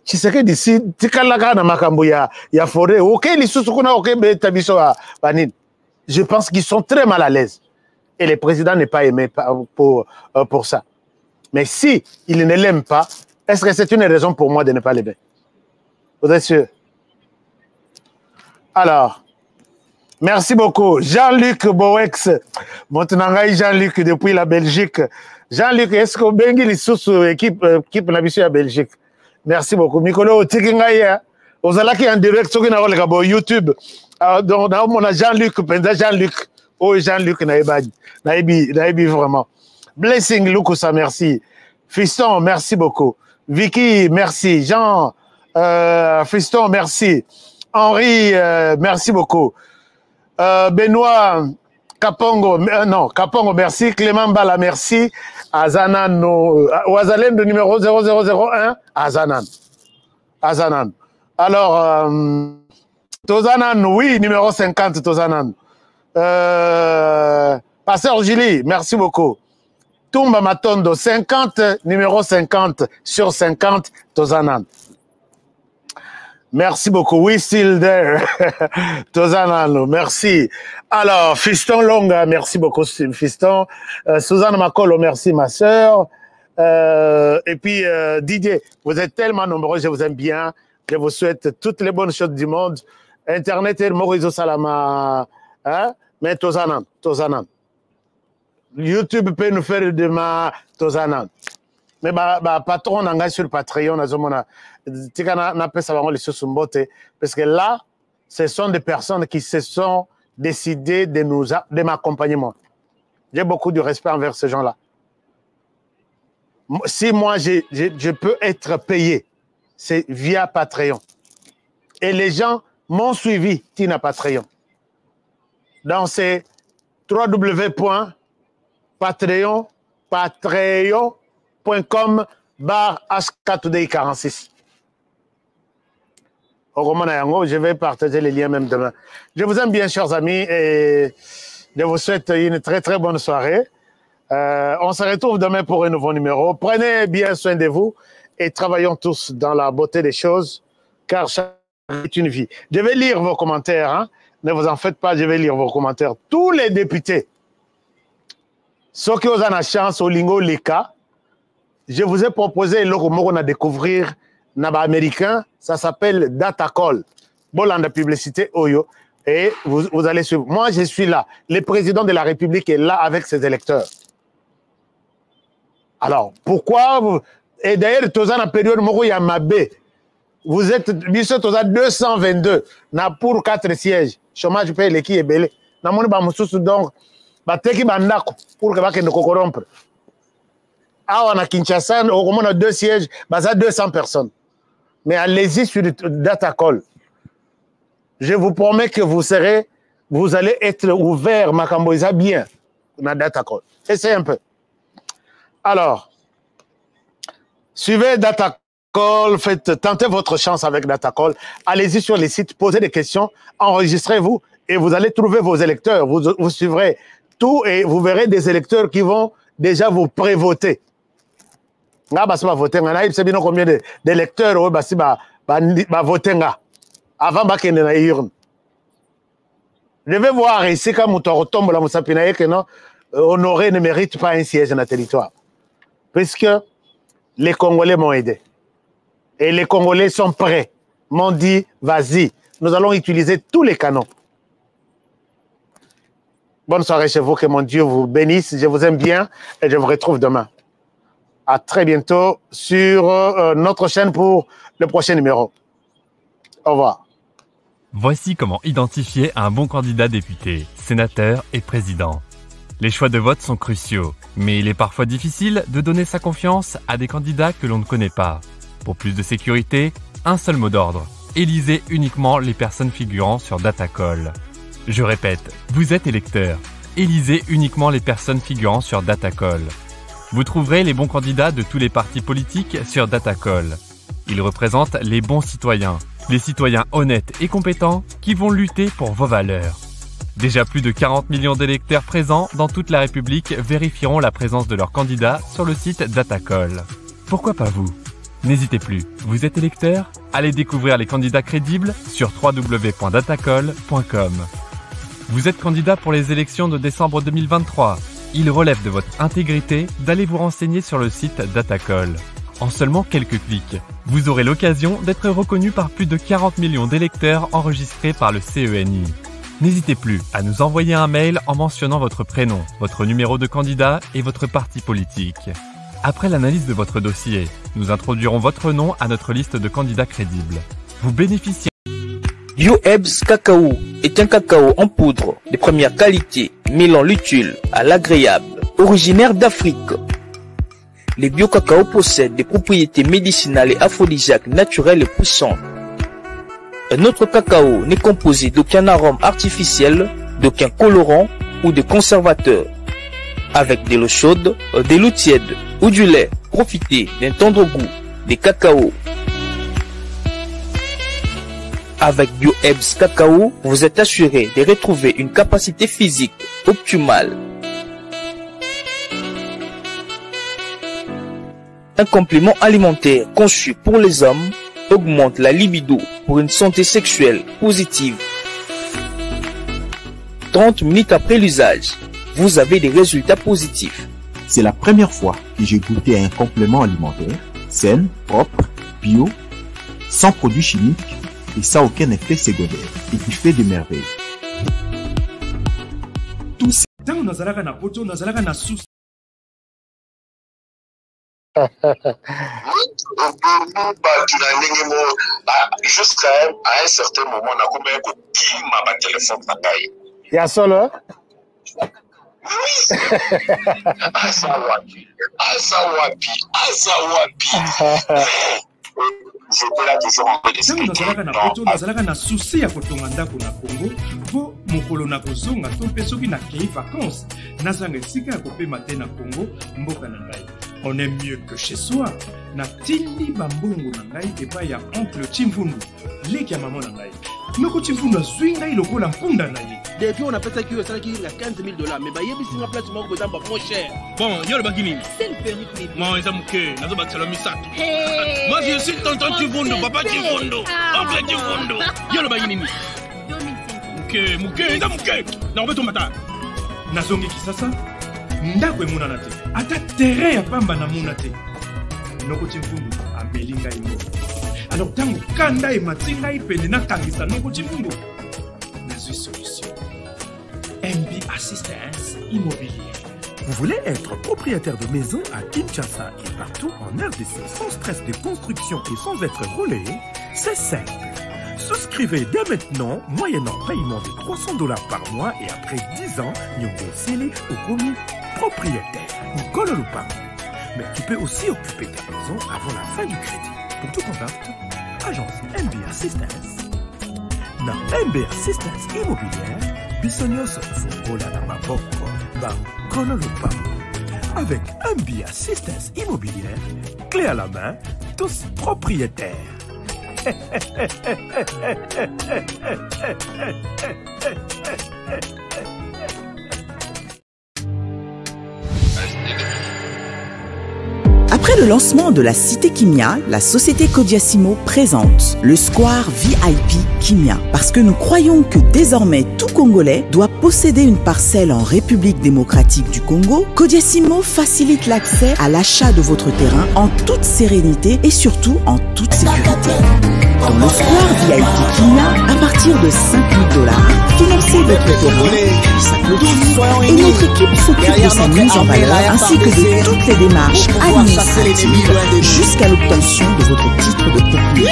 S7: Tu sais que d'ici tikalaka na makambo ya forêt. OK les sous-kuna OK tabiso banin. Je pense qu'ils sont très mal à l'aise et le président n'est pas aimé pour ça. Mais si il ne l'aime pas, est-ce que c'est une raison pour moi de ne pas l'aimer? Vous êtes sûr? Alors, merci beaucoup. Jean-Luc Bowex. Montenangaï Jean-Luc depuis la Belgique. Jean-Luc, est-ce que Bengi les sous équipe na la Belgique? Merci beaucoup. Mikolo Tikingaï. Vous allez qui en direct sur YouTube. Donc, on a Jean-Luc, Jean-Luc. Oh, Jean-Luc Naïbi vraiment. Blessing Lukusa, merci. Fiston, merci beaucoup. Vicky, merci. Jean, Fiston, merci. Henri, merci beaucoup. Benoît Kapongo, non, Kapongo, merci. Clément Bala, merci. Azanan, Ouazalem de numéro 0001, Azanan. Azanan. Alors, Tozanan, oui, numéro 50, Tozanan. Pasteur Julie, merci beaucoup. Toumba Matondo, 50, numéro 50 sur 50, Tozanan. Merci beaucoup. We still there. Tozanano, merci. Alors, Fiston Longa, merci beaucoup, Fiston. Suzanne Makolo, merci, ma sœur. Et puis, Didier, vous êtes tellement nombreux, je vous aime bien. Je vous souhaite toutes les bonnes choses du monde. Internet et Morizo Salama. Hein? Mais Tozanan, Tozanan. YouTube peut nous faire de ma Tozanan. Mais patron n'a sur Patreon, parce que là, ce sont des personnes qui se sont décidées de m'accompagner moi. J'ai beaucoup de respect envers ces gens-là. Si moi, je peux être payé, c'est via Patreon. Et les gens m'ont suivi, Tina Patreon. Donc, c'est patreon.com/HKToday46. Je vais partager les liens même demain. Je vous aime bien, chers amis, et je vous souhaite une très très bonne soirée. On se retrouve demain pour un nouveau numéro. Prenez bien soin de vous et travaillons tous dans la beauté des choses, car chaque est une vie. Je vais lire vos commentaires, hein. Ne vous en faites pas, je vais lire vos commentaires. Tous les députés, ceux qui ont la chance au Lingo Leka, je vous ai proposé le à découvrir Naba américain, ça s'appelle Data Call. Bolanda publicité Oyo. Et vous allez suivre. Moi, je suis là. Le président de la République est là avec ses électeurs. Alors, pourquoi et d'ailleurs, tous en période Moro Yamabé, vous êtes 222 pour 4 sièges. Chômage paye l'équipe est belé. Donc, pour que ne corrompre. Ah, on a Kinshasa, on a 2 sièges, à 200 personnes. Mais allez-y sur Data Call. Je vous promets que vous allez être ouvert, Makamboïsa bien. na Datacall. Essayez un peu. Alors, suivez Datacall, tentez votre chance avec Datacall. Allez-y sur les sites, posez des questions, enregistrez-vous et vous allez trouver vos électeurs. Vous suivrez tout et vous verrez des électeurs qui vont déjà vous pré-voter. Combien d'électeurs voter avant de urne. Je vais voir ici quand Mouton tombe la Moussapinaye que non, Honoré ne mérite pas un siège dans le territoire. Puisque les Congolais m'ont aidé. Et les Congolais sont prêts. M'ont dit, vas-y, nous allons utiliser tous les canons. Bonne soirée chez vous, que mon Dieu vous bénisse. Je vous aime bien et je vous retrouve demain. À très bientôt sur notre chaîne pour le prochain numéro. Au revoir.
S11: Voici comment identifier un bon candidat député, sénateur et président. Les choix de vote sont cruciaux, mais il est parfois difficile de donner sa confiance à des candidats que l'on ne connaît pas. Pour plus de sécurité, un seul mot d'ordre. Élisez uniquement les personnes figurant sur Datacall. Je répète, vous êtes électeur. Élisez uniquement les personnes figurant sur Datacall. Vous trouverez les bons candidats de tous les partis politiques sur Datacall. Ils représentent les bons citoyens, les citoyens honnêtes et compétents qui vont lutter pour vos valeurs. Déjà plus de 40 millions d'électeurs présents dans toute la République vérifieront la présence de leurs candidats sur le site Datacall. Pourquoi pas vous? N'hésitez plus, vous êtes électeur? Allez découvrir les candidats crédibles sur www.datacall.com. Vous êtes candidat pour les élections de décembre 2023. Il relève de votre intégrité d'aller vous renseigner sur le site Datacall. En seulement quelques clics, vous aurez l'occasion d'être reconnu par plus de 40 millions d'électeurs enregistrés par le CENI. N'hésitez plus à nous envoyer un mail en mentionnant votre prénom, votre numéro de candidat et votre parti politique. Après l'analyse de votre dossier, nous introduirons votre nom à notre liste de candidats crédibles. Vous bénéficiez...
S4: Bio-Ebs Cacao est un cacao en poudre de première qualité, mêlant l'utile à l'agréable, originaire d'Afrique. Les bio-cacao possèdent des propriétés médicinales et aphrodisiaques naturelles et puissantes. Un autre cacao n'est composé d'aucun arôme artificiel, d'aucun colorant ou de conservateur. Avec de l'eau chaude, de l'eau tiède ou du lait, profitez d'un tendre goût des cacao. Avec Bio-Ebs Cacao, vous êtes assuré de retrouver une capacité physique optimale. Un complément alimentaire conçu pour les hommes augmente la libido pour une santé sexuelle positive. 30 minutes après l'usage, vous avez des résultats positifs.
S5: C'est la première fois que j'ai goûté à un complément alimentaire sain, propre, bio, sans produits chimiques et sans aucun effet secondaire et qui fait des merveilles. Tout ça.
S8: Jusqu'à un certain moment, on a combien de qui m'a téléphone à taille.
S7: Il y a ça là?
S8: Oui. Asawapi. J'étais là toujours en train d'expliquer.
S12: nazalaka na souci ya kotonga ndako na Congo po mokolo na kozonga to pe soki na kei vacances nazanga esika ya kopema te na Congo mboka na ngai. On est mieux que chez soi. Na tindi bambongo na ngai epai ya oncle Chimfundu leki ya maman na ngai. Noko Chimfundu azwi ngai lokola mpunda na ye.
S13: Depuis on a fait ça qui a $15 000 mais bah yebi la place moko eza moins cher.
S12: Bon, yo le bakini.
S13: C'est le perruque.
S12: Moi eza muke, nazo bakisala misato. Moi je suis tonton Chimfundu, papa Chimfundu, oncle Chimfundu. Yo le bakini. Muke, eza muke. Na obeto mata. Nazongi kisasa. Ndako emonana te. Ata terrain ya pamba na mona te. Noko Chimfundu ameli ngai ngo. Alors tango kanda e matinga ipene na kangisa noko Chimfundu. Nazui solution. MB Assistance Immobilière.
S14: Vous voulez être propriétaire de maison à Kinshasa et partout en RDC sans stress de construction et sans être roulé? C'est simple. Souscrivez dès maintenant, moyennant paiement de $300 par mois et après 10 ans, Nyongo Sili au commis propriétaire. Nkolo Lupango. Mais tu peux aussi occuper ta maison avant la fin du crédit. Pour tout contact, agence MB Assistance. Dans MB Assistance Immobilière, Bissonioso Fungola na Maboko, Bango. Chronolopa. Avec Ambia Assistance Immobilière, clé à la main, tous propriétaires.
S15: Après le lancement de la Cité Kimia, la société Codiacimo présente le Square VIP Kimia. Parce que nous croyons que désormais tout Congolais doit posséder une parcelle en République démocratique du Congo, Codiacimo facilite l'accès à l'achat de votre terrain en toute sérénité et surtout en toute sécurité. Dans le Square VIP Kimia, à partir de 5 000 $, financez votre terrain puis sa clôture et notre équipe s'occupe de sa mise en valeur ainsi que de toutes les démarches administratives jusqu'à l'obtention de votre titre de propriété.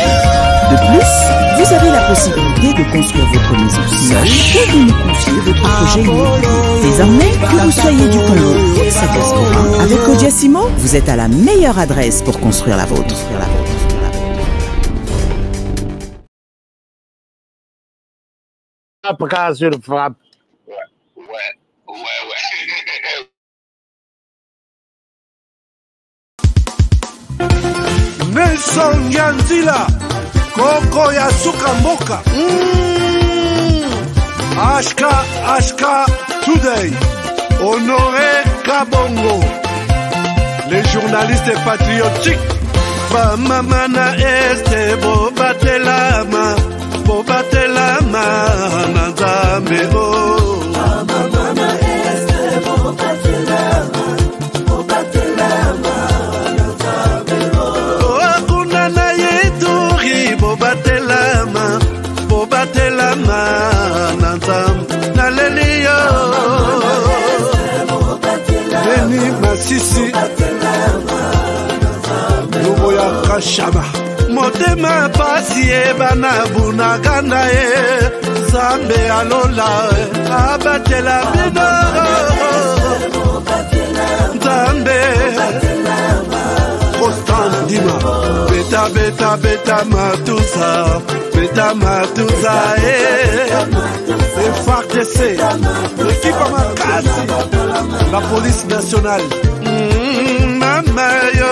S15: De plus, vous avez la possibilité de construire votre maison seule et de nous confier votre projet immobilier. Désormais, que vous soyez du Congo ou de sa diaspora, avec Codiacimo, vous êtes à la meilleure adresse pour construire la vôtre.
S7: Frappe.
S16: Nelson Yanzila, Koko ya Suka Mboka. Ashka Today, Honoré Kabongo, les journalistes patriotiques. Bamamana este bobatelama Nazambe o. Bamamana este bobatelama Nazambe o. Akuna na yeturi bobatelama Nazambe naleliyo. Beni Masisi Lubo ya Kashama Motema pasi bana bunagana Zambe alola abatela bino Zambe Constant Dima Beta matuza FARDC l'équipe à Makasi la police nationale Mama yo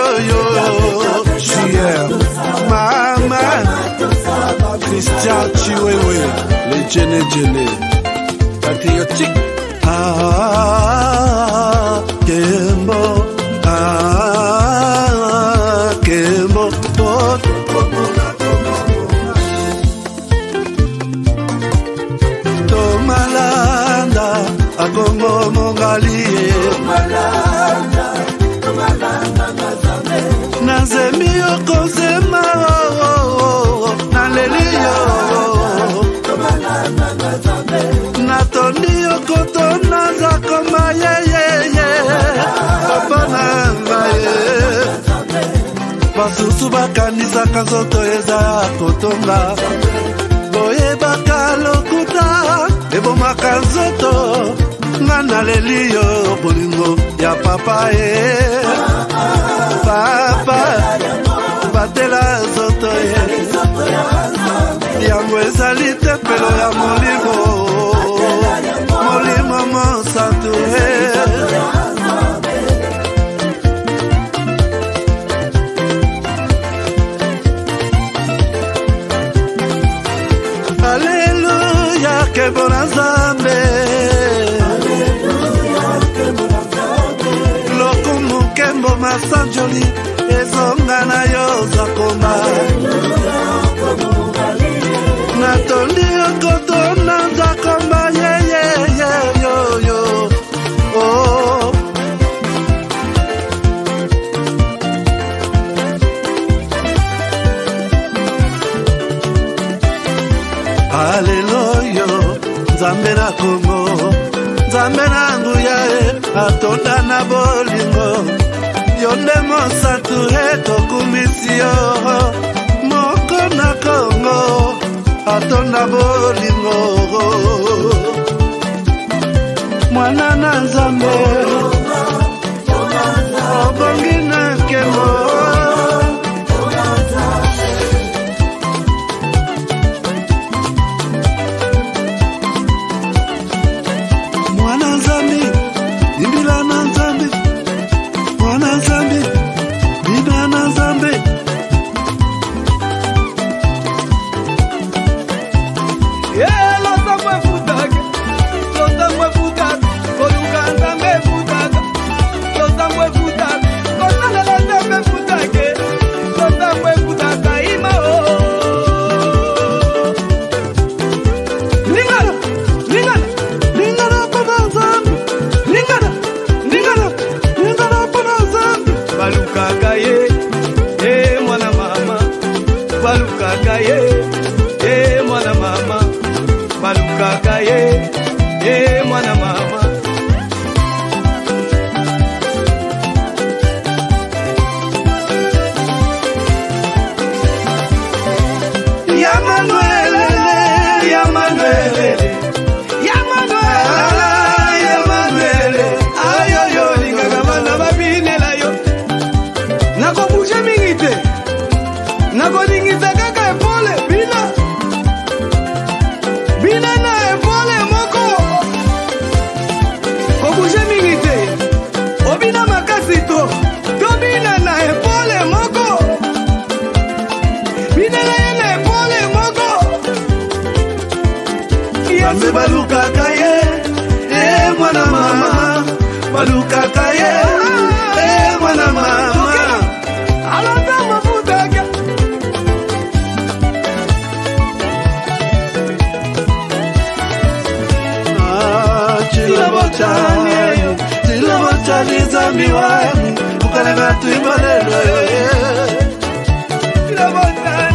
S16: Chier Mama Christian Chiwewe les Djene patriotique Kembo Tomalanda Akongo Mongalie Nazemi okozema naleliyo Natondi okoto nazakoma Papa nangaye Basusu bakanisaka nzoto eza kotonga Boyebaka lokuta ebomaka nzoto Nga naleliyo bolingo ya papa Papa batela zoto yango ezali tempelo ya molimo mosantu Alleluia kebona Nzambe lokumu kembo masanjoli ezonga na yo zakoma natondi okoto na zakoma yo oh Alleluia Nzambe na Kongo Nzambe na nguya atonda na bolingo Yonde monsantu tokumisi yo Moko na Kongo atonda bolingo Mwana na Nzambe Obongi na nkemo Mwana Nzambe Imbila balukaka ye mwana mama balukaka ye mwana mama balukaka ye mwana mama balukaka ye mwana mama alonda mafutaka tilabotani zambi wangu ukalanga tuibalelo tilabotani